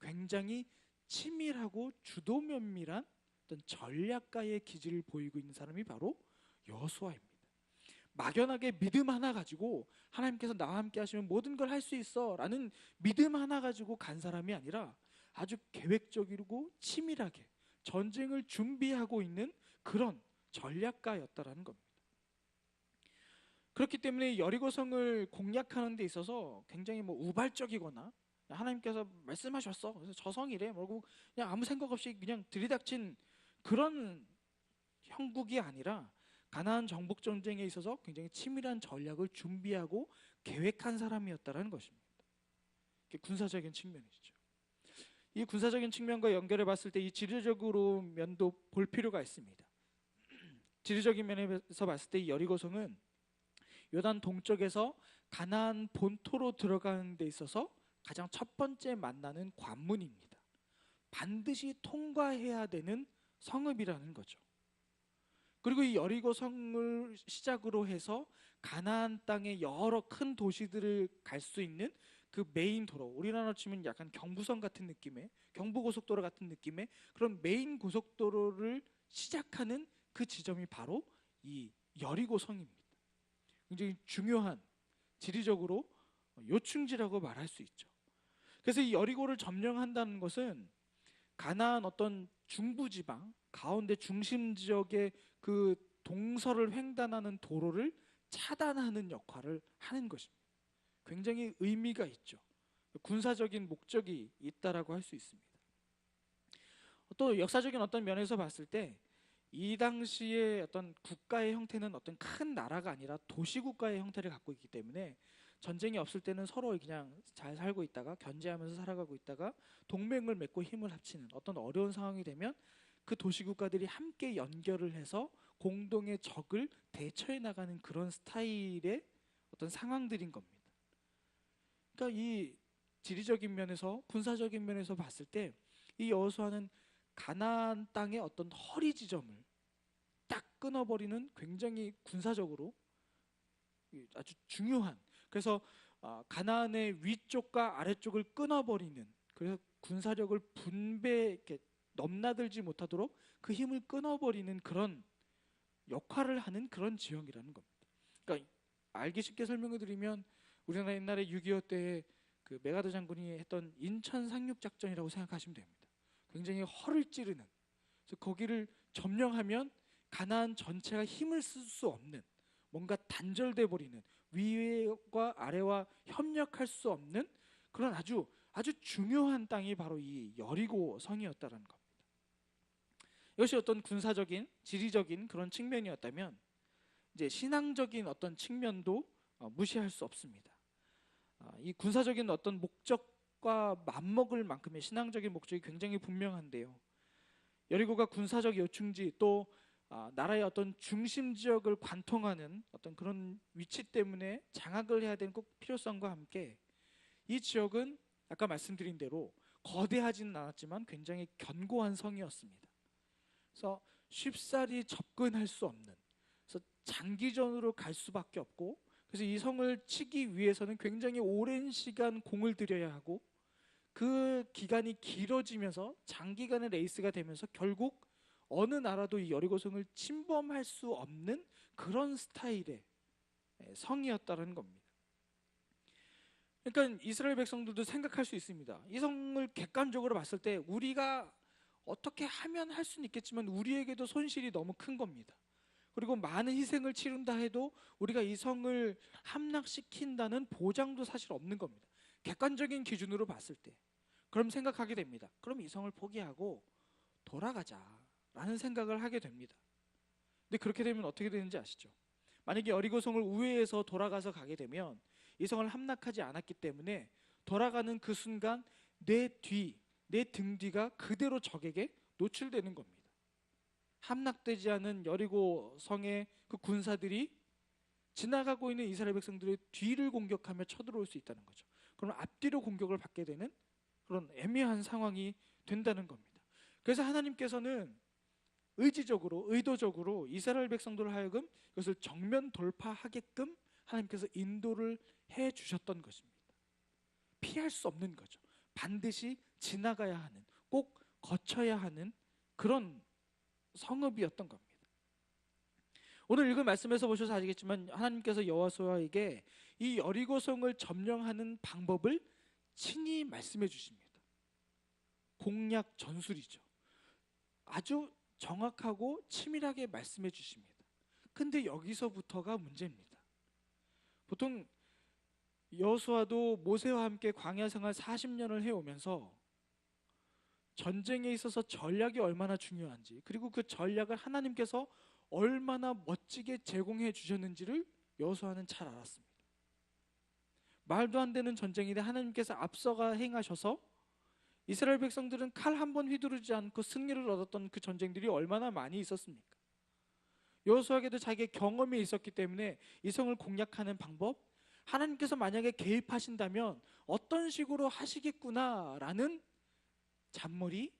굉장히 치밀하고 주도 면밀한 어떤 전략가의 기질을 보이고 있는 사람이 바로 여호수아입니다. 막연하게 믿음 하나 가지고 하나님께서 나와 함께 하시면 모든 걸 할 수 있어 라는 믿음 하나 가지고 간 사람이 아니라 아주 계획적이고 치밀하게 전쟁을 준비하고 있는 그런 전략가였다라는 겁니다. 그렇기 때문에 여리고성을 공략하는 데 있어서 굉장히 우발적이거나 하나님께서 말씀하셨어, 그래서 저 성이래, 뭐고 그냥 아무 생각 없이 그냥 들이닥친 그런 형국이 아니라 가나안 정복 전쟁에 있어서 굉장히 치밀한 전략을 준비하고 계획한 사람이었다라는 것입니다. 군사적인 측면이죠. 이 군사적인 측면과 연결해 봤을 때 이 지리적으로 면도 볼 필요가 있습니다. 지리적인 면에서 봤을 때 이 여리고성은 요단 동쪽에서 가나안 본토로 들어가는 데 있어서 가장 첫 번째 만나는 관문입니다. 반드시 통과해야 되는 성읍이라는 거죠. 그리고 이 여리고성을 시작으로 해서 가나안 땅의 여러 큰 도시들을 갈 수 있는 그 메인 도로, 우리나라로 치면 약간 경부선 같은 느낌의, 경부고속도로 같은 느낌의 그런 메인 고속도로를 시작하는 그 지점이 바로 이 여리고성입니다. 굉장히 중요한, 지리적으로 요충지라고 말할 수 있죠. 그래서 이 여리고를 점령한다는 것은 가나안 어떤 중부지방 가운데 중심 지역의 그 동서를 횡단하는 도로를 차단하는 역할을 하는 것입니다. 굉장히 의미가 있죠. 군사적인 목적이 있다라고 할 수 있습니다. 또 역사적인 어떤 면에서 봤을 때 이 당시의 어떤 국가의 형태는 어떤 큰 나라가 아니라 도시국가의 형태를 갖고 있기 때문에 전쟁이 없을 때는 서로 그냥 잘 살고 있다가 견제하면서 살아가고 있다가 동맹을 맺고 힘을 합치는 어떤 어려운 상황이 되면 그 도시국가들이 함께 연결을 해서 공동의 적을 대처해 나가는 그런 스타일의 어떤 상황들인 겁니다. 그러니까 이 지리적인 면에서, 군사적인 면에서 봤을 때 이 여호수아는 가나안 땅의 어떤 허리 지점을 딱 끊어버리는 굉장히 군사적으로 아주 중요한, 그래서 가나안의 위쪽과 아래쪽을 끊어버리는, 그래서 군사력을 이렇게 넘나들지 못하도록 그 힘을 끊어버리는 그런 역할을 하는 그런 지형이라는 겁니다. 그러니까 알기 쉽게 설명을 드리면 우리나라 옛날에 6.25 때에 그 메가더 장군이 했던 인천 상륙작전이라고 생각하시면 됩니다. 굉장히 허를 찌르는, 그래서 거기를 점령하면 가나안 전체가 힘을 쓸 수 없는, 뭔가 단절돼 버리는, 위와 아래와 협력할 수 없는 그런 아주 중요한 땅이 바로 이 여리고 성이었다라는 겁니다. 이것이 어떤 군사적인, 지리적인 그런 측면이었다면 이제 신앙적인 어떤 측면도 무시할 수 없습니다. 이 군사적인 어떤 목적과 맞먹을 만큼의 신앙적인 목적이 굉장히 분명한데요. 여리고가 군사적 요충지, 또 나라의 어떤 중심 지역을 관통하는 어떤 그런 위치 때문에 장악을 해야 되는 꼭 필요성과 함께 이 지역은 아까 말씀드린 대로 거대하지는 않았지만 굉장히 견고한 성이었습니다. 그래서 쉽사리 접근할 수 없는, 그래서 장기전으로 갈 수밖에 없고, 그래서 이 성을 치기 위해서는 굉장히 오랜 시간 공을 들여야 하고 그 기간이 길어지면서 장기간의 레이스가 되면서 결국 어느 나라도 이 여리고성을 침범할 수 없는 그런 스타일의 성이었다는 겁니다. 그러니까 이스라엘 백성들도 생각할 수 있습니다. 이 성을 객관적으로 봤을 때 우리가 어떻게 하면 할 수는 있겠지만 우리에게도 손실이 너무 큰 겁니다. 그리고 많은 희생을 치른다 해도 우리가 이 성을 함락시킨다는 보장도 사실 없는 겁니다. 객관적인 기준으로 봤을 때. 그럼 생각하게 됩니다. 그럼 이 성을 포기하고 돌아가자라는 생각을 하게 됩니다. 근데 그렇게 되면 어떻게 되는지 아시죠? 만약에 여리고성을 우회해서 돌아가서 가게 되면 이 성을 함락하지 않았기 때문에 돌아가는 그 순간 내 등 뒤가 그대로 적에게 노출되는 겁니다. 함락되지 않은 여리고성의 그 군사들이 지나가고 있는 이스라엘 백성들의 뒤를 공격하며 쳐들어올 수 있다는 거죠. 그럼 앞뒤로 공격을 받게 되는 그런 애매한 상황이 된다는 겁니다. 그래서 하나님께서는 의도적으로 이스라엘 백성들을 하여금 이것을 정면 돌파하게끔 하나님께서 인도를 해 주셨던 것입니다. 피할 수 없는 거죠. 반드시 지나가야 하는, 꼭 거쳐야 하는 그런 성읍이었던 겁니다. 오늘 읽은 말씀에서 보셔서 아시겠지만 하나님께서 여호수아에게 이 여리고성을 점령하는 방법을 친히 말씀해 주십니다. 공략 전술이죠. 아주 정확하고 치밀하게 말씀해 주십니다. 근데 여기서부터가 문제입니다. 보통 여호수아도 모세와 함께 광야 생활 40년을 해오면서 전쟁에 있어서 전략이 얼마나 중요한지, 그리고 그 전략을 하나님께서 얼마나 멋지게 제공해 주셨는지를 여호수아는 잘 알았습니다. 말도 안 되는 전쟁인데 하나님께서 앞서가 행하셔서 이스라엘 백성들은 칼 한 번 휘두르지 않고 승리를 얻었던 그 전쟁들이 얼마나 많이 있었습니까? 여호수아에게도 자기의 경험이 있었기 때문에 이 성을 공략하는 방법, 하나님께서 만약에 개입하신다면 어떤 식으로 하시겠구나라는 잔머리,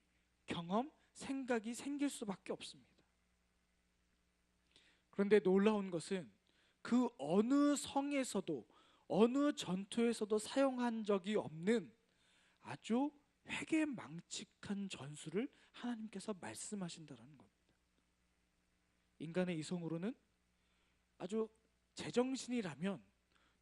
경험, 생각이 생길 수밖에 없습니다. 그런데 놀라운 것은 그 어느 성에서도 어느 전투에서도 사용한 적이 없는 아주 회개망측한 전술을 하나님께서 말씀하신다는 겁니다. 인간의 이성으로는 아주 제정신이라면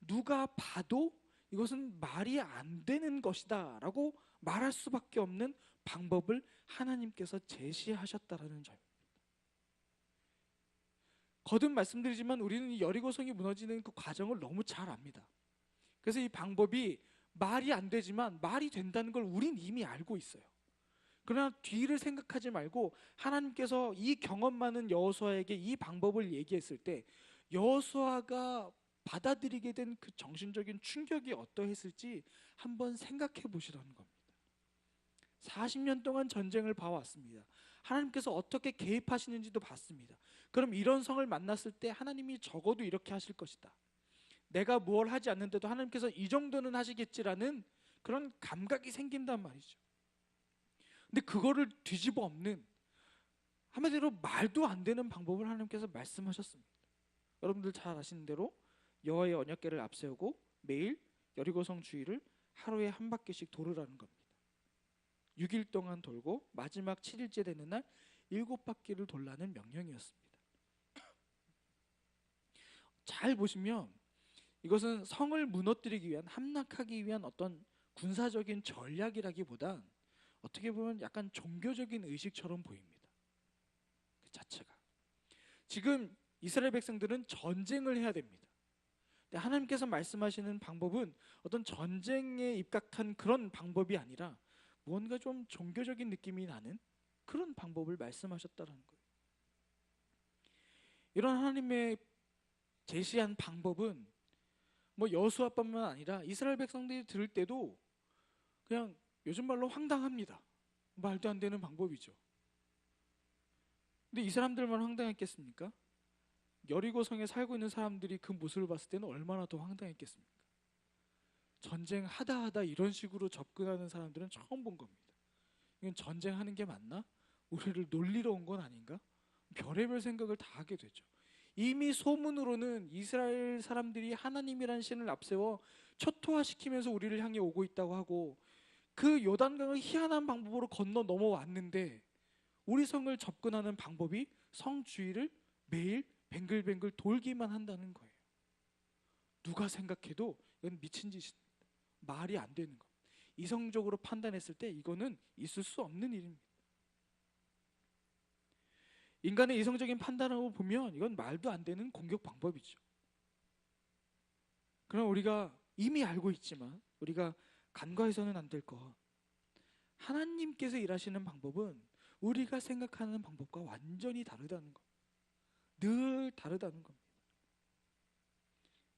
누가 봐도 이것은 말이 안 되는 것이다 라고 말할 수밖에 없는 방법을 하나님께서 제시하셨다라는 점입니다. 거듭 말씀드리지만 우리는 이 여리고성이 무너지는 그 과정을 너무 잘 압니다. 그래서 이 방법이 말이 안 되지만 말이 된다는 걸 우린 이미 알고 있어요. 그러나 뒤를 생각하지 말고 하나님께서 이 경험 많은 여호수아에게 이 방법을 얘기했을 때 여호수아가 받아들이게 된 그 정신적인 충격이 어떠했을지 한번 생각해 보시라는 겁니다. 40년 동안 전쟁을 봐왔습니다. 하나님께서 어떻게 개입하시는지도 봤습니다. 그럼 이런 성을 만났을 때 하나님이 적어도 이렇게 하실 것이다. 내가 무엇을 하지 않는데도 하나님께서 이 정도는 하시겠지라는 그런 감각이 생긴단 말이죠. 근데 그거를 뒤집어 엎는, 한마디로 말도 안 되는 방법을 하나님께서 말씀하셨습니다. 여러분들 잘 아시는 대로 여호와의 언약궤를 앞세우고 매일 여리고성 주위를 하루에 한 바퀴씩 돌으라는 겁니다. 6일 동안 돌고 마지막 7일째 되는 날 7바퀴를 돌라는 명령이었습니다. 잘 보시면 이것은 성을 무너뜨리기 위한, 함락하기 위한 어떤 군사적인 전략이라기보단 어떻게 보면 약간 종교적인 의식처럼 보입니다. 그 자체가. 지금 이스라엘 백성들은 전쟁을 해야 됩니다. 근데 하나님께서 말씀하시는 방법은 어떤 전쟁에 입각한 그런 방법이 아니라 무언가 좀 종교적인 느낌이 나는 그런 방법을 말씀하셨다는 거예요. 이런 하나님의 제시한 방법은 뭐 여호수아뿐만 아니라 이스라엘 백성들이 들을 때도 그냥 요즘 말로 황당합니다. 말도 안 되는 방법이죠. 근데 이 사람들만 황당했겠습니까? 여리고성에 살고 있는 사람들이 그 모습을 봤을 때는 얼마나 더 황당했겠습니까? 전쟁하다 이런 식으로 접근하는 사람들은 처음 본 겁니다. 이건 전쟁하는 게 맞나? 우리를 놀리러 온 건 아닌가? 별의별 생각을 다 하게 되죠. 이미 소문으로는 이스라엘 사람들이 하나님이란 신을 앞세워 초토화시키면서 우리를 향해 오고 있다고 하고 그 요단강을 희한한 방법으로 건너 넘어왔는데 우리 성을 접근하는 방법이 성 주위를 매일 뱅글뱅글 돌기만 한다는 거예요. 누가 생각해도 이건 미친 짓입니다. 말이 안 되는 것. 이성적으로 판단했을 때 이거는 있을 수 없는 일입니다. 인간의 이성적인 판단으로 보면 이건 말도 안 되는 공격 방법이죠. 그럼 우리가 이미 알고 있지만 우리가 간과해서는 안 될 것. 하나님께서 일하시는 방법은 우리가 생각하는 방법과 완전히 다르다는 것. 늘 다르다는 겁니다.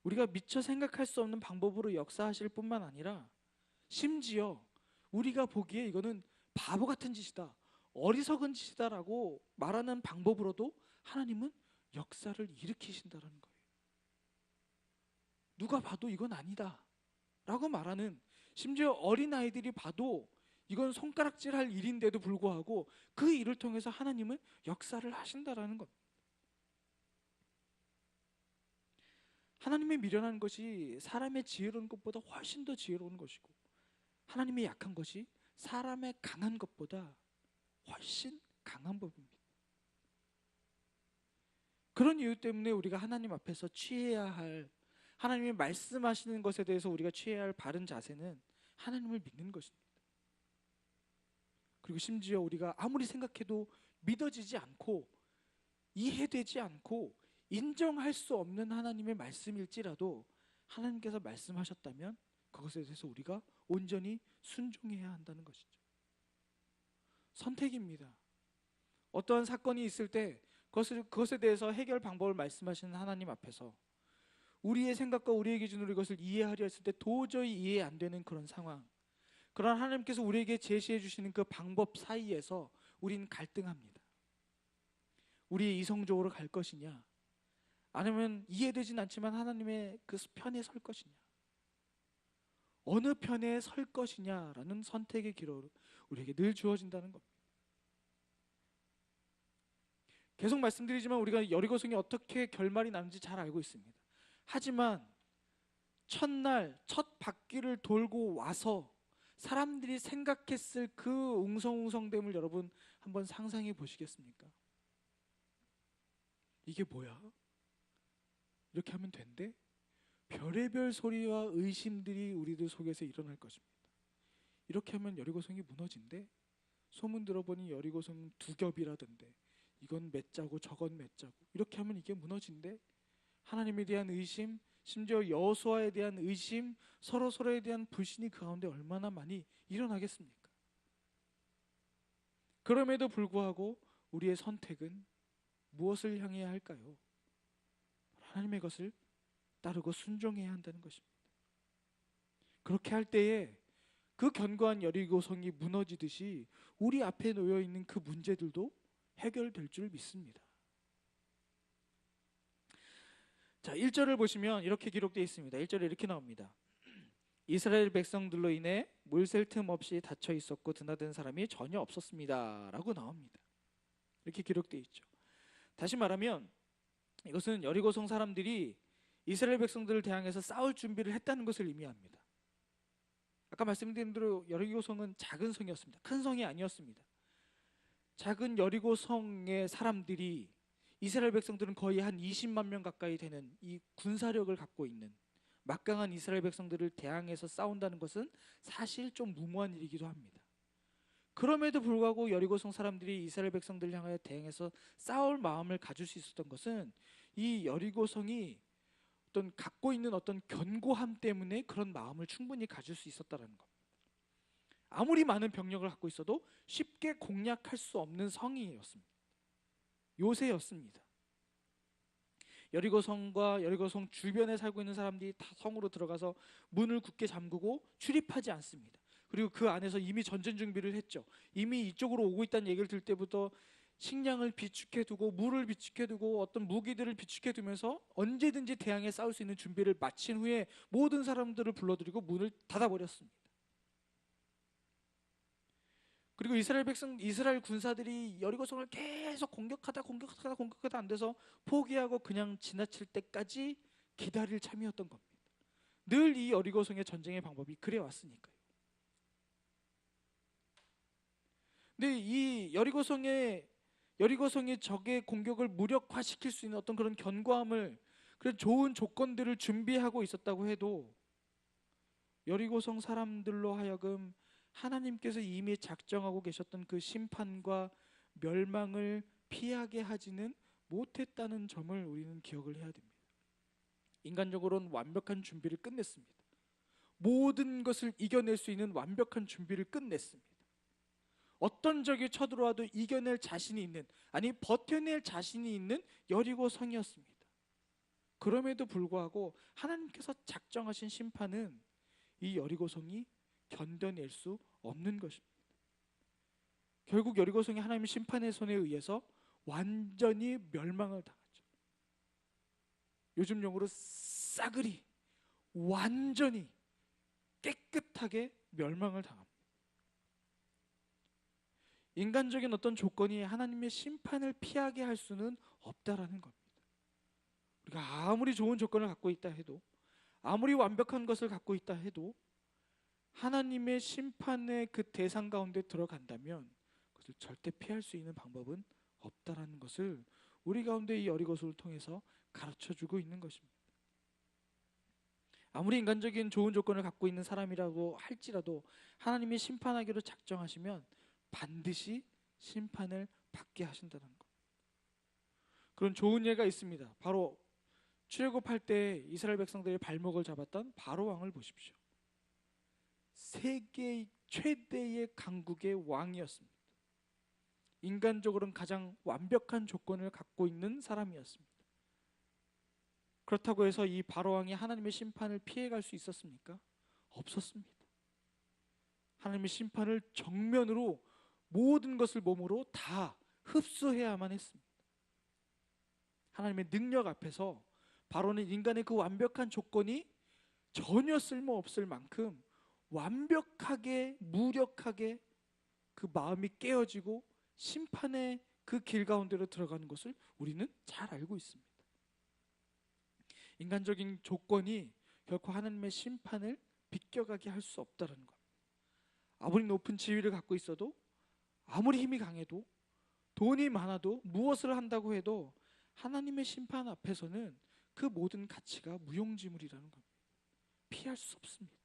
우리가 미처 생각할 수 없는 방법으로 역사하실 뿐만 아니라 심지어 우리가 보기에 이거는 바보 같은 짓이다, 어리석은 짓이다라고 말하는 방법으로도 하나님은 역사를 일으키신다는 거예요. 누가 봐도 이건 아니다 라고 말하는, 심지어 어린아이들이 봐도 이건 손가락질할 일인데도 불구하고 그 일을 통해서 하나님은 역사를 하신다라는 겁니다. 하나님의 미련한 것이 사람의 지혜로운 것보다 훨씬 더 지혜로운 것이고, 하나님의 약한 것이 사람의 강한 것보다 훨씬 강한 법입니다. 그런 이유 때문에 우리가 하나님 앞에서 취해야 할, 하나님이 말씀하시는 것에 대해서 우리가 취해야 할 바른 자세는 하나님을 믿는 것입니다. 그리고 심지어 우리가 아무리 생각해도 믿어지지 않고 이해되지 않고 인정할 수 없는 하나님의 말씀일지라도 하나님께서 말씀하셨다면 그것에 대해서 우리가 온전히 순종해야 한다는 것이죠. 선택입니다. 어떠한 사건이 있을 때 그것에 대해서 해결 방법을 말씀하시는 하나님 앞에서 우리의 생각과 우리의 기준으로 이것을 이해하려 했을 때 도저히 이해 안 되는 그런 상황, 그러나 하나님께서 우리에게 제시해 주시는 그 방법 사이에서 우리는 갈등합니다. 우리의 이성적으로 갈 것이냐, 아니면 이해되진 않지만 하나님의 그 편에 설 것이냐, 어느 편에 설 것이냐라는 선택의 기로를 우리에게 늘 주어진다는 겁니다. 계속 말씀드리지만 우리가 여리고성이 어떻게 결말이 나는지 잘 알고 있습니다. 하지만 첫날 첫 바퀴를 돌고 와서 사람들이 생각했을 그 웅성웅성됨을 여러분 한번 상상해 보시겠습니까? 이게 뭐야? 이렇게 하면 된대? 별의별 소리와 의심들이 우리들 속에서 일어날 것입니다. 이렇게 하면 여리고성이 무너진대? 소문 들어보니 여리고성 두 겹이라던데, 이건 몇 자고 저건 몇 자고, 이렇게 하면 이게 무너진대? 하나님에 대한 의심, 심지어 여호수아에 대한 의심, 서로서로에 대한 불신이 그 가운데 얼마나 많이 일어나겠습니까? 그럼에도 불구하고 우리의 선택은 무엇을 향해야 할까요? 하나님의 것을 따르고 순종해야 한다는 것입니다. 그렇게 할 때에 그 견고한 여리고성이 무너지듯이 우리 앞에 놓여 있는 그 문제들도 해결될 줄 믿습니다. 자, 1절을 보시면 이렇게 기록되어 있습니다. 1절에 이렇게 나옵니다. 이스라엘 백성들로 인해 물 셀 틈 없이 닫혀 있었고 드나든 사람이 전혀 없었습니다 라고 나옵니다. 이렇게 기록되어 있죠. 다시 말하면 이것은 여리고성 사람들이 이스라엘 백성들을 대항해서 싸울 준비를 했다는 것을 의미합니다. 아까 말씀드린 대로 여리고성은 작은 성이었습니다. 큰 성이 아니었습니다. 작은 여리고성의 사람들이, 이스라엘 백성들은 거의 한 20만 명 가까이 되는 이 군사력을 갖고 있는 막강한 이스라엘 백성들을 대항해서 싸운다는 것은 사실 좀 무모한 일이기도 합니다. 그럼에도 불구하고 여리고성 사람들이 이스라엘 백성들을 향하여 대항해서 싸울 마음을 가질 수 있었던 것은 이 여리고성이 어떤 갖고 있는 어떤 견고함 때문에 그런 마음을 충분히 가질 수 있었다는 것. 아무리 많은 병력을 갖고 있어도 쉽게 공략할 수 없는 성이었습니다. 요새였습니다. 여리고성과 여리고성 주변에 살고 있는 사람들이 다 성으로 들어가서 문을 굳게 잠그고 출입하지 않습니다. 그리고 그 안에서 이미 전쟁 준비를 했죠. 이미 이쪽으로 오고 있다는 얘기를 들 때부터 식량을 비축해두고 물을 비축해두고 어떤 무기들을 비축해두면서 언제든지 대항해 싸울 수 있는 준비를 마친 후에 모든 사람들을 불러들이고 문을 닫아버렸습니다. 그리고 이스라엘 군사들이 여리고성을 계속 공격하다 안 돼서 포기하고 그냥 지나칠 때까지 기다릴 참이었던 겁니다. 늘 이 여리고성의 전쟁의 방법이 그래 왔으니까요. 근데 이 여리고성의 적의 공격을 무력화시킬 수 있는 어떤 그런 견고함을, 그런 좋은 조건들을 준비하고 있었다고 해도 여리고성 사람들로 하여금 하나님께서 이미 작정하고 계셨던 그 심판과 멸망을 피하게 하지는 못했다는 점을 우리는 기억을 해야 됩니다. 인간적으로는 완벽한 준비를 끝냈습니다. 모든 것을 이겨낼 수 있는 완벽한 준비를 끝냈습니다. 어떤 적이 쳐들어와도 이겨낼 자신이 있는, 아니 버텨낼 자신이 있는 여리고 성이었습니다. 그럼에도 불구하고 하나님께서 작정하신 심판은 이 여리고 성이 견뎌낼 수 없는 것입니다. 결국 여리고 성이 하나님의 심판의 손에 의해서 완전히 멸망을 당하죠. 요즘 용어로 싸그리 완전히 깨끗하게 멸망을 당합니다. 인간적인 어떤 조건이 하나님의 심판을 피하게 할 수는 없다라는 겁니다. 우리가 아무리 좋은 조건을 갖고 있다 해도, 아무리 완벽한 것을 갖고 있다 해도 하나님의 심판의 그 대상 가운데 들어간다면 그것을 절대 피할 수 있는 방법은 없다라는 것을 우리 가운데 이 여리고성을 통해서 가르쳐주고 있는 것입니다. 아무리 인간적인 좋은 조건을 갖고 있는 사람이라고 할지라도 하나님이 심판하기로 작정하시면 반드시 심판을 받게 하신다는 것. 그런 좋은 예가 있습니다. 바로 출애굽할 때 이스라엘 백성들의 발목을 잡았던 바로 왕을 보십시오. 세계 최대의 강국의 왕이었습니다. 인간적으로는 가장 완벽한 조건을 갖고 있는 사람이었습니다. 그렇다고 해서 이 바로 왕이 하나님의 심판을 피해갈 수 있었습니까? 없었습니다. 하나님의 심판을 정면으로 모든 것을 몸으로 다 흡수해야만 했습니다. 하나님의 능력 앞에서 바로는 인간의 그 완벽한 조건이 전혀 쓸모없을 만큼 완벽하게 무력하게 그 마음이 깨어지고 심판의 그 길 가운데로 들어가는 것을 우리는 잘 알고 있습니다. 인간적인 조건이 결코 하나님의 심판을 비껴가게 할 수 없다는 것. 아무리 높은 지위를 갖고 있어도, 아무리 힘이 강해도, 돈이 많아도, 무엇을 한다고 해도 하나님의 심판 앞에서는 그 모든 가치가 무용지물이라는 겁니다. 피할 수 없습니다.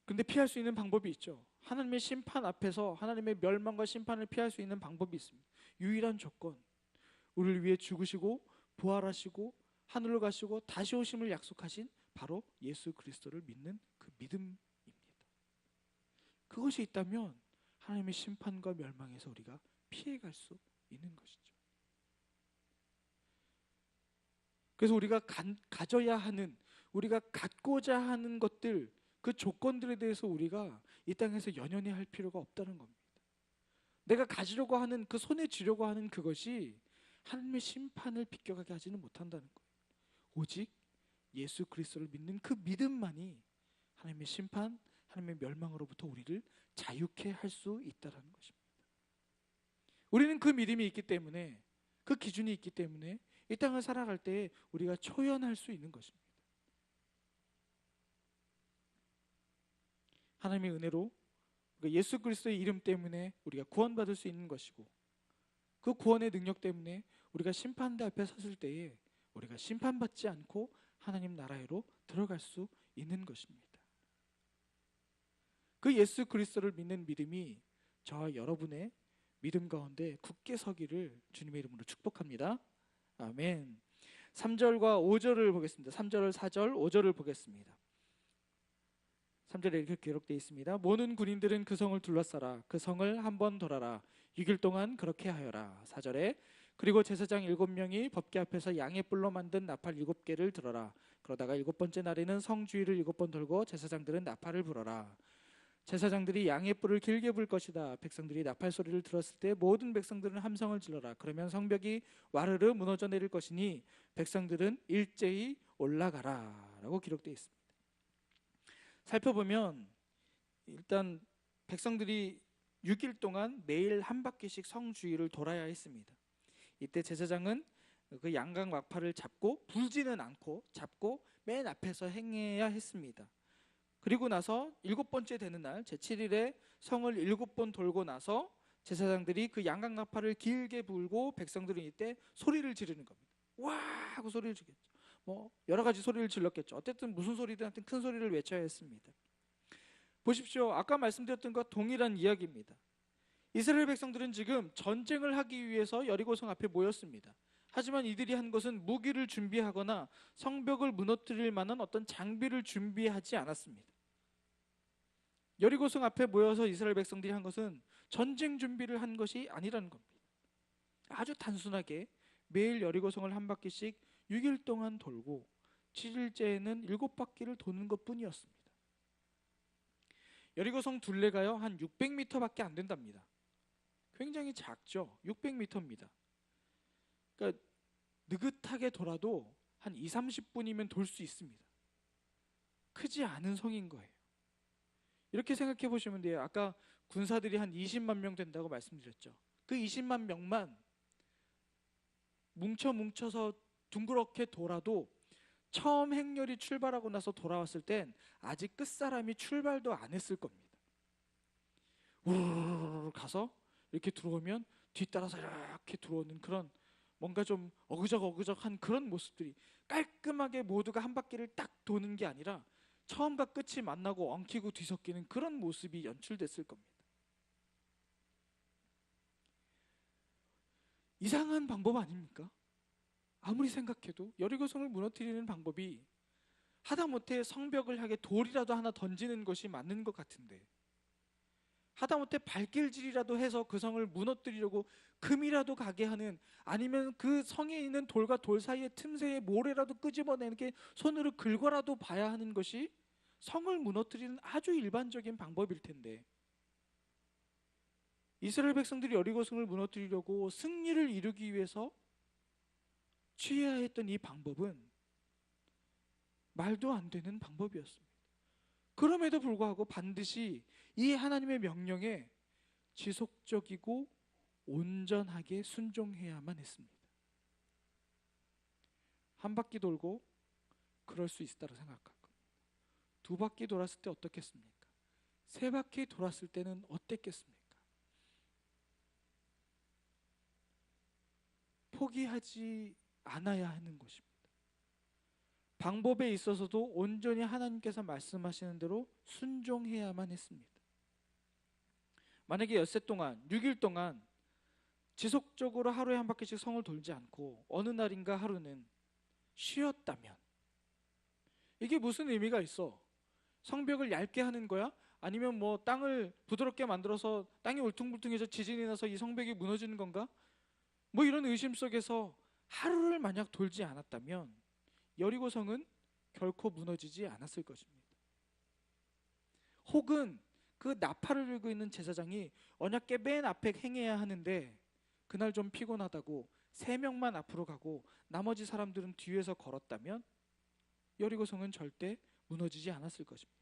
그런데 피할 수 있는 방법이 있죠. 하나님의 심판 앞에서 하나님의 멸망과 심판을 피할 수 있는 방법이 있습니다. 유일한 조건, 우리를 위해 죽으시고 부활하시고 하늘로 가시고 다시 오심을 약속하신 바로 예수 그리스도를 믿는 그 믿음입니다. 그것이 있다면 하나님의 심판과 멸망에서 우리가 피해갈 수 있는 것이죠. 그래서 우리가 가져야 하는, 우리가 갖고자 하는 것들, 그 조건들에 대해서 우리가 이 땅에서 연연해 할 필요가 없다는 겁니다. 내가 가지려고 하는, 그 손에 쥐려고 하는 그것이 하나님의 심판을 비껴가게 하지는 못한다는 거예요. 오직 예수 그리스도를 믿는 그 믿음만이 하나님의 심판, 하나님의 멸망으로부터 우리를 자유케 할 수 있다는 것입니다. 우리는 그 믿음이 있기 때문에, 그 기준이 있기 때문에 이 땅을 살아갈 때 우리가 초연할 수 있는 것입니다. 하나님의 은혜로 예수 그리스도의 이름 때문에 우리가 구원받을 수 있는 것이고, 그 구원의 능력 때문에 우리가 심판대 앞에 섰을 때에 우리가 심판받지 않고 하나님 나라로 들어갈 수 있는 것입니다. 그 예수 그리스도를 믿는 믿음이 저와 여러분의 믿음 가운데 굳게 서기를 주님의 이름으로 축복합니다. 아멘. 3절과 5절을 보겠습니다. 3절, 4절, 5절을 보겠습니다. 3절에 이렇게 기록되어 있습니다. 모든 군인들은 그 성을 둘러싸라. 그 성을 한번 돌아라. 6일 동안 그렇게 하여라. 4절에 그리고 제사장 7명이 법궤 앞에서 양의 뿔로 만든 나팔 7개를 들어라. 그러다가 7번째 날에는 성 주위를 7번 돌고 제사장들은 나팔을 불어라. 제사장들이 양의 뿔을 길게 불 것이다. 백성들이 나팔 소리를 들었을 때 모든 백성들은 함성을 질러라. 그러면 성벽이 와르르 무너져 내릴 것이니 백성들은 일제히 올라가라 라고 기록되어 있습니다. 살펴보면 일단 백성들이 6일 동안 매일 한 바퀴씩 성 주위를 돌아야 했습니다. 이때 제사장은 그 양각 막팔을 잡고, 불지는 않고 잡고 맨 앞에서 행해야 했습니다. 그리고 나서 7번째 되는 날 제7일에 성을 7번 돌고 나서 제사장들이 그 양각 나팔을 길게 불고 백성들은 이때 소리를 지르는 겁니다. 와 하고 소리를 지르겠죠. 뭐 여러 가지 소리를 질렀겠죠. 어쨌든 무슨 소리든 하여튼 큰 소리를 외쳐야 했습니다. 보십시오. 아까 말씀드렸던 것과 동일한 이야기입니다. 이스라엘 백성들은 지금 전쟁을 하기 위해서 여리고성 앞에 모였습니다. 하지만 이들이 한 것은 무기를 준비하거나 성벽을 무너뜨릴 만한 어떤 장비를 준비하지 않았습니다. 여리고성 앞에 모여서 이스라엘 백성들이 한 것은 전쟁 준비를 한 것이 아니라는 겁니다. 아주 단순하게 매일 여리고성을 한 바퀴씩 6일 동안 돌고 7일째에는 7바퀴를 도는 것뿐이었습니다. 여리고성 둘레가요 한 600m밖에 안 된답니다. 굉장히 작죠. 600m입니다. 그러니까 느긋하게 돌아도 한 2-30분이면 돌 수 있습니다. 크지 않은 성인 거예요. 이렇게 생각해 보시면 돼요. 아까 군사들이 한 20만 명 된다고 말씀드렸죠. 그 20만 명만 뭉쳐서 둥그렇게 돌아도 처음 행렬이 출발하고 나서 돌아왔을 땐 아직 끝사람이 출발도 안 했을 겁니다. 우르르 가서 이렇게 들어오면 뒤따라서 이렇게 들어오는 그런 뭔가 좀 어그적어그적한 그런 모습들이 깔끔하게 모두가 한 바퀴를 딱 도는 게 아니라 처음과 끝이 만나고 엉키고 뒤섞이는 그런 모습이 연출됐을 겁니다. 이상한 방법 아닙니까? 아무리 생각해도 여리고성을 무너뜨리는 방법이 하다못해 성벽을 향해 돌이라도 하나 던지는 것이 맞는 것 같은데, 하다못해 발길질이라도 해서 그 성을 무너뜨리려고 금이라도 가게 하는, 아니면 그 성에 있는 돌과 돌 사이의 틈새에 모래라도 끄집어내는 게 손으로 긁어라도 봐야 하는 것이 성을 무너뜨리는 아주 일반적인 방법일 텐데, 이스라엘 백성들이 여리고성을 무너뜨리려고 승리를 이루기 위해서 취해야 했던 이 방법은 말도 안 되는 방법이었습니다. 그럼에도 불구하고 반드시 이 하나님의 명령에 지속적이고 온전하게 순종해야만 했습니다. 한 바퀴 돌고 그럴 수 있다고 생각할 겁니다. 2바퀴 돌았을 때 어떻겠습니까? 3바퀴 돌았을 때는 어땠겠습니까? 포기하지 않아야 하는 것입니다. 방법에 있어서도 온전히 하나님께서 말씀하시는 대로 순종해야만 했습니다. 만약에 엿새 동안 6일 동안 지속적으로 하루에 한 바퀴씩 성을 돌지 않고 어느 날인가 하루는 쉬었다면 이게 무슨 의미가 있어? 성벽을 얇게 하는 거야? 아니면 뭐 땅을 부드럽게 만들어서 땅이 울퉁불퉁해서 지진이 나서 이 성벽이 무너지는 건가? 뭐 이런 의심 속에서 하루를 만약 돌지 않았다면 여리고성은 결코 무너지지 않았을 것입니다. 혹은 그 나팔을 들고 있는 제사장이 언약궤 맨 앞에 행해야 하는데 그날 좀 피곤하다고 3명만 앞으로 가고 나머지 사람들은 뒤에서 걸었다면 여리고성은 절대 무너지지 않았을 것입니다.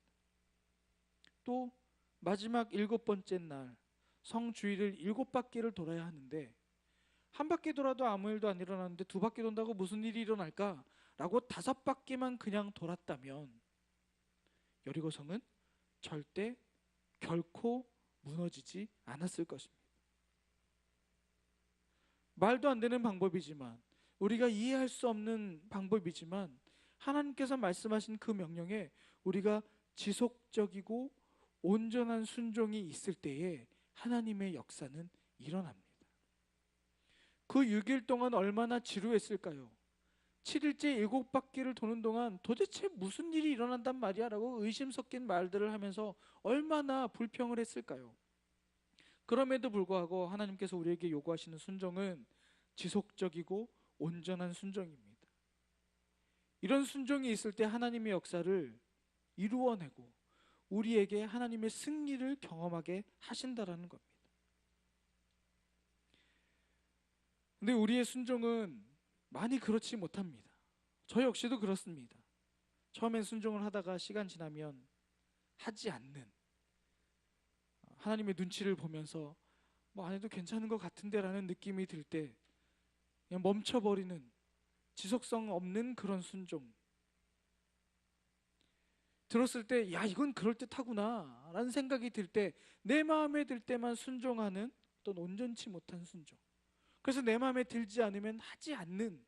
또 마지막 7번째 날 성 주위를 7바퀴를 돌아야 하는데 한 바퀴 돌아도 아무 일도 안 일어나는데 2바퀴 돈다고 무슨 일이 일어날까? 라고 5바퀴만 그냥 돌았다면 여리고성은 절대 결코 무너지지 않았을 것입니다. 말도 안 되는 방법이지만, 우리가 이해할 수 없는 방법이지만 하나님께서 말씀하신 그 명령에 우리가 지속적이고 온전한 순종이 있을 때에 하나님의 역사는 일어납니다. 그 6일 동안 얼마나 지루했을까요? 7일째 7바퀴를 도는 동안 도대체 무슨 일이 일어난단 말이야? 라고 의심 섞인 말들을 하면서 얼마나 불평을 했을까요? 그럼에도 불구하고 하나님께서 우리에게 요구하시는 순종은 지속적이고 온전한 순종입니다. 이런 순종이 있을 때 하나님의 역사를 이루어내고 우리에게 하나님의 승리를 경험하게 하신다라는 겁니다. 근데 우리의 순종은 많이 그렇지 못합니다. 저 역시도 그렇습니다. 처음엔 순종을 하다가 시간 지나면 하지 않는, 하나님의 눈치를 보면서 뭐 안 해도 괜찮은 것 같은데 라는 느낌이 들 때 그냥 멈춰버리는 지속성 없는 그런 순종. 들었을 때 야 이건 그럴듯하구나 라는 생각이 들 때, 내 마음에 들 때만 순종하는 어떤 온전치 못한 순종, 그래서 내 마음에 들지 않으면 하지 않는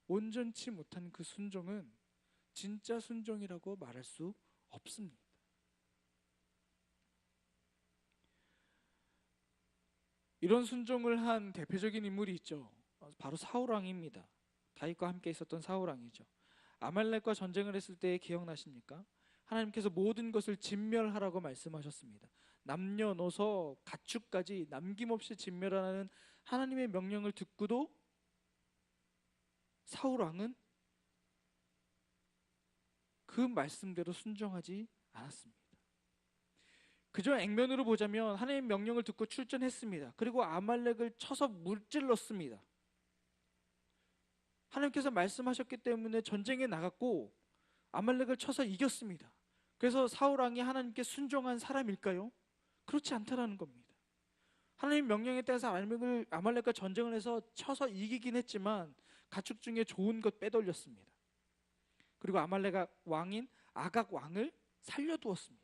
온전치 못한 그 순종은 진짜 순종이라고 말할 수 없습니다. 이런 순종을 한 대표적인 인물이 있죠. 바로 사울왕입니다. 다윗과 함께 있었던 사울왕이죠. 아말렉과 전쟁을 했을 때 기억나십니까? 하나님께서 모든 것을 진멸하라고 말씀하셨습니다. 남녀노소 가축까지 남김없이 진멸하라는 하나님의 명령을 듣고도 사울왕은 그 말씀대로 순종하지 않았습니다. 그저 액면으로 보자면 하나님의 명령을 듣고 출전했습니다. 그리고 아말렉을 쳐서 무찔렀습니다. 하나님께서 말씀하셨기 때문에 전쟁에 나갔고 아말렉을 쳐서 이겼습니다. 그래서 사울왕이 하나님께 순종한 사람일까요? 그렇지 않다라는 겁니다. 하나님 명령에 따라서 아말렉과 전쟁을 해서 쳐서 이기긴 했지만 가축 중에 좋은 것 빼돌렸습니다. 그리고 아말렉 왕인 아각 왕을 살려두었습니다.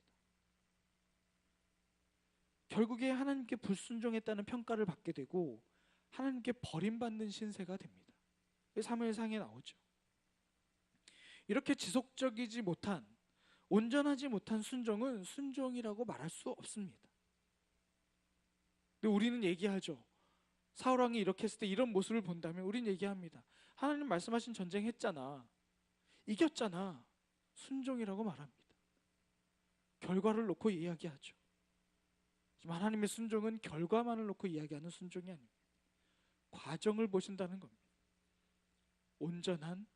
결국에 하나님께 불순종했다는 평가를 받게 되고 하나님께 버림받는 신세가 됩니다. 사무엘상에 나오죠. 이렇게 지속적이지 못한, 온전하지 못한 순종은 순종이라고 말할 수 없습니다. 근데 우리는 얘기하죠. 사울왕이 이렇게 했을 때 이런 모습을 본다면 우리는 얘기합니다. 하나님 말씀하신 전쟁 했잖아, 이겼잖아, 순종이라고 말합니다. 결과를 놓고 이야기하죠. 지금 하나님의 순종은 결과만을 놓고 이야기하는 순종이 아닙니다. 과정을 보신다는 겁니다. 온전한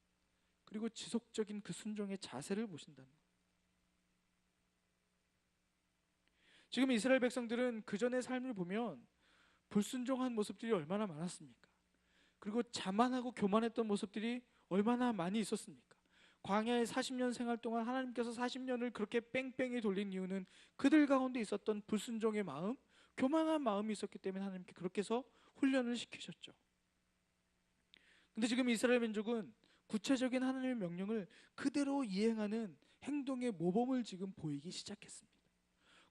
그리고 지속적인 그 순종의 자세를 보신다는 겁니다. 지금 이스라엘 백성들은 그 전의 삶을 보면 불순종한 모습들이 얼마나 많았습니까? 그리고 자만하고 교만했던 모습들이 얼마나 많이 있었습니까? 광야의 40년 생활 동안 하나님께서 40년을 그렇게 뺑뺑이 돌린 이유는 그들 가운데 있었던 불순종의 마음, 교만한 마음이 있었기 때문에 하나님께 그렇게 해서 훈련을 시키셨죠. 근데 지금 이스라엘 민족은 구체적인 하나님의 명령을 그대로 이행하는 행동의 모범을 지금 보이기 시작했습니다.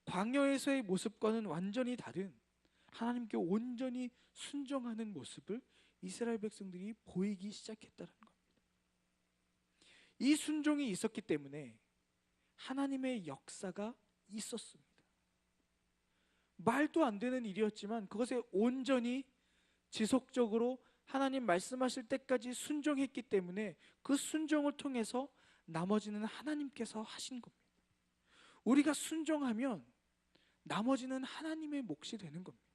광야에서의 모습과는 완전히 다른 하나님께 온전히 순종하는 모습을 이스라엘 백성들이 보이기 시작했다는 겁니다. 이 순종이 있었기 때문에 하나님의 역사가 있었습니다. 말도 안 되는 일이었지만 그것에 온전히 지속적으로 하나님 말씀하실 때까지 순종했기 때문에 그 순종을 통해서 나머지는 하나님께서 하신 겁니다. 우리가 순종하면 나머지는 하나님의 몫이 되는 겁니다.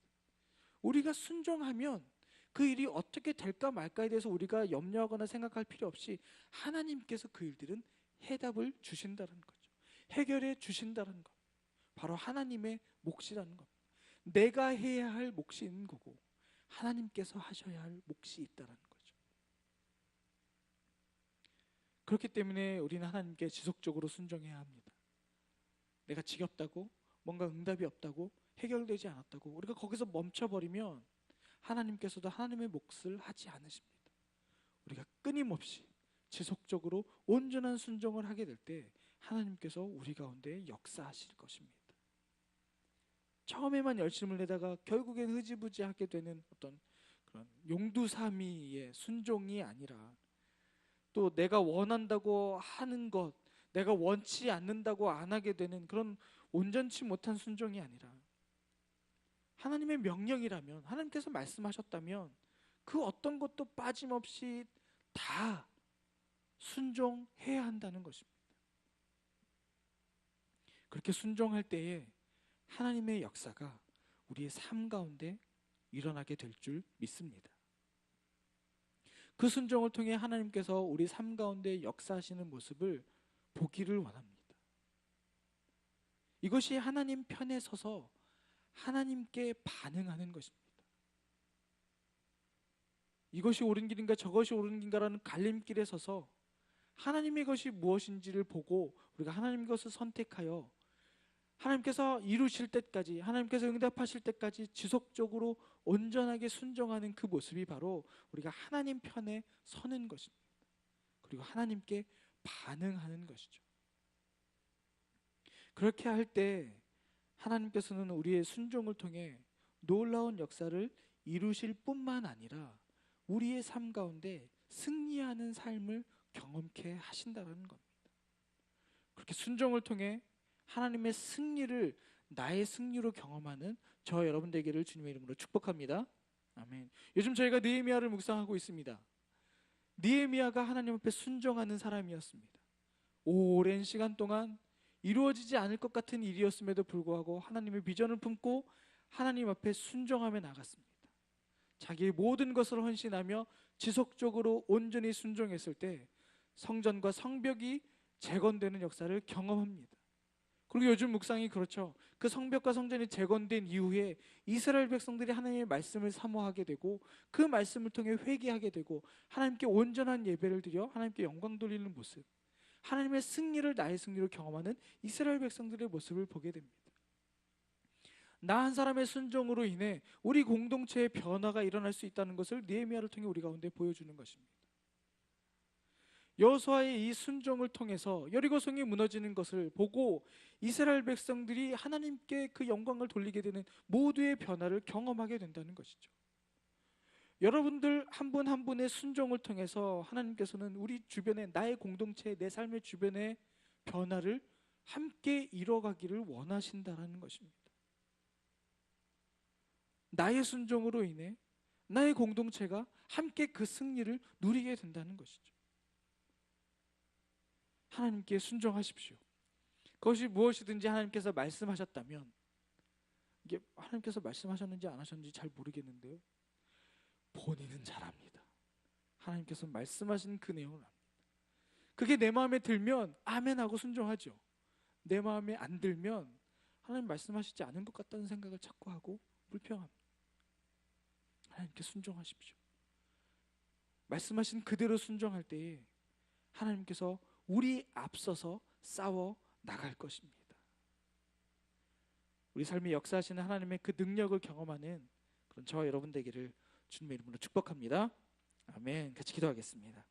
우리가 순종하면 그 일이 어떻게 될까 말까에 대해서 우리가 염려하거나 생각할 필요 없이 하나님께서 그 일들은 해답을 주신다는 거죠. 해결해 주신다는 것. 바로 하나님의 몫이라는 겁니다. 내가 해야 할 몫이 있는 거고 하나님께서 하셔야 할 몫이 있다는 거죠. 그렇기 때문에 우리는 하나님께 지속적으로 순종해야 합니다. 내가 지겹다고, 뭔가 응답이 없다고, 해결되지 않았다고 우리가 거기서 멈춰버리면 하나님께서도 하나님의 몫을 하지 않으십니다. 우리가 끊임없이 지속적으로 온전한 순종을 하게 될 때 하나님께서 우리 가운데 역사하실 것입니다. 처음에만 열심을 내다가 결국엔 흐지부지하게 되는 어떤 그런 용두사미의 순종이 아니라, 또 내가 원한다고 하는 것, 내가 원치 않는다고 안 하게 되는 그런 온전치 못한 순종이 아니라, 하나님의 명령이라면, 하나님께서 말씀하셨다면 그 어떤 것도 빠짐없이 다 순종해야 한다는 것입니다. 그렇게 순종할 때에 하나님의 역사가 우리의 삶 가운데 일어나게 될 줄 믿습니다. 그 순종을 통해 하나님께서 우리 삶 가운데 역사하시는 모습을 보기를 원합니다. 이것이 하나님 편에 서서 하나님께 반응하는 것입니다. 이것이 옳은 길인가 저것이 옳은 길인가라는 갈림길에 서서 하나님의 것이 무엇인지를 보고 우리가 하나님의 것을 선택하여 하나님께서 이루실 때까지, 하나님께서 응답하실 때까지 지속적으로 온전하게 순종하는 그 모습이 바로 우리가 하나님 편에 서는 것입니다. 그리고 하나님께 반응하는 것이죠. 그렇게 할 때 하나님께서는 우리의 순종을 통해 놀라운 역사를 이루실 뿐만 아니라 우리의 삶 가운데 승리하는 삶을 경험케 하신다는 겁니다. 그렇게 순종을 통해 하나님의 승리를 나의 승리로 경험하는 저 여러분 되기를 주님의 이름으로 축복합니다. 아멘. 요즘 저희가 느헤미야를 묵상하고 있습니다. 느헤미야가 하나님 앞에 순종하는 사람이었습니다. 오랜 시간 동안 이루어지지 않을 것 같은 일이었음에도 불구하고 하나님의 비전을 품고 하나님 앞에 순종하며 나갔습니다. 자기의 모든 것을 헌신하며 지속적으로 온전히 순종했을 때 성전과 성벽이 재건되는 역사를 경험합니다. 그리고 요즘 묵상이 그렇죠. 그 성벽과 성전이 재건된 이후에 이스라엘 백성들이 하나님의 말씀을 사모하게 되고 그 말씀을 통해 회개하게 되고 하나님께 온전한 예배를 드려 하나님께 영광 돌리는 모습, 하나님의 승리를 나의 승리로 경험하는 이스라엘 백성들의 모습을 보게 됩니다. 나 한 사람의 순종으로 인해 우리 공동체의 변화가 일어날 수 있다는 것을 느헤미야를 통해 우리 가운데 보여주는 것입니다. 여호수아의 이 순종을 통해서 여리고성이 무너지는 것을 보고 이스라엘 백성들이 하나님께 그 영광을 돌리게 되는 모두의 변화를 경험하게 된다는 것이죠. 여러분들 한 분 한 분의 순종을 통해서 하나님께서는 우리 주변에, 나의 공동체, 내 삶의 주변의 변화를 함께 이뤄가기를 원하신다라는 것입니다. 나의 순종으로 인해 나의 공동체가 함께 그 승리를 누리게 된다는 것이죠. 하나님께 순종하십시오. 그것이 무엇이든지 하나님께서 말씀하셨다면, 이게 하나님께서 말씀하셨는지 안 하셨는지 잘 모르겠는데요, 본인은 잘 압니다. 하나님께서 말씀하신 그 내용을 압니다. 그게 내 마음에 들면 아멘하고 순종하죠. 내 마음에 안 들면 하나님 말씀하시지 않은 것 같다는 생각을 자꾸 하고 불평합니다. 하나님께 순종하십시오. 말씀하신 그대로 순종할 때에 하나님께서 우리 앞서서 싸워 나갈 것입니다. 우리 삶에 역사하시는 하나님의 그 능력을 경험하는 그런 저와 여러분 되기를 주님의 이름으로 축복합니다. 아멘. 같이 기도하겠습니다.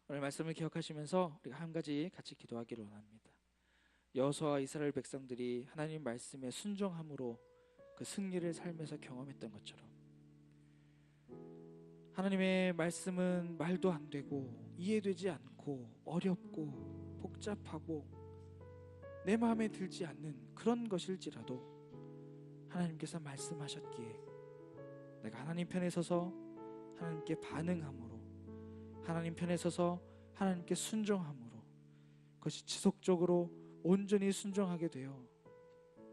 오늘 말씀을 기억하시면서 우리가 한 가지 같이 기도하기를 원합니다. 여호수아와 이스라엘 백성들이 하나님 말씀에 순종함으로 그 승리를 삶에서 경험했던 것처럼 하나님의 말씀은 말도 안 되고 이해되지 않고 어렵고 복잡하고 내 마음에 들지 않는 그런 것일지라도 하나님께서 말씀하셨기에 내가 하나님 편에 서서 하나님께 반응함으로, 하나님 편에 서서 하나님께 순종함으로 그것이 지속적으로 온전히 순종하게 되어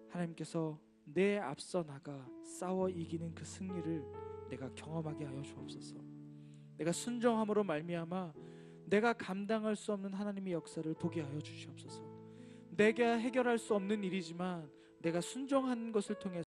하나님께서 내 앞서 나가 싸워 이기는 그 승리를 내가 경험하게 하여 주옵소서. 내가 순종함으로 말미암아 내가 감당할 수 없는 하나님의 역사를 보게 하여 주시옵소서. 내가 해결할 수 없는 일이지만 내가 순종한 것을 통해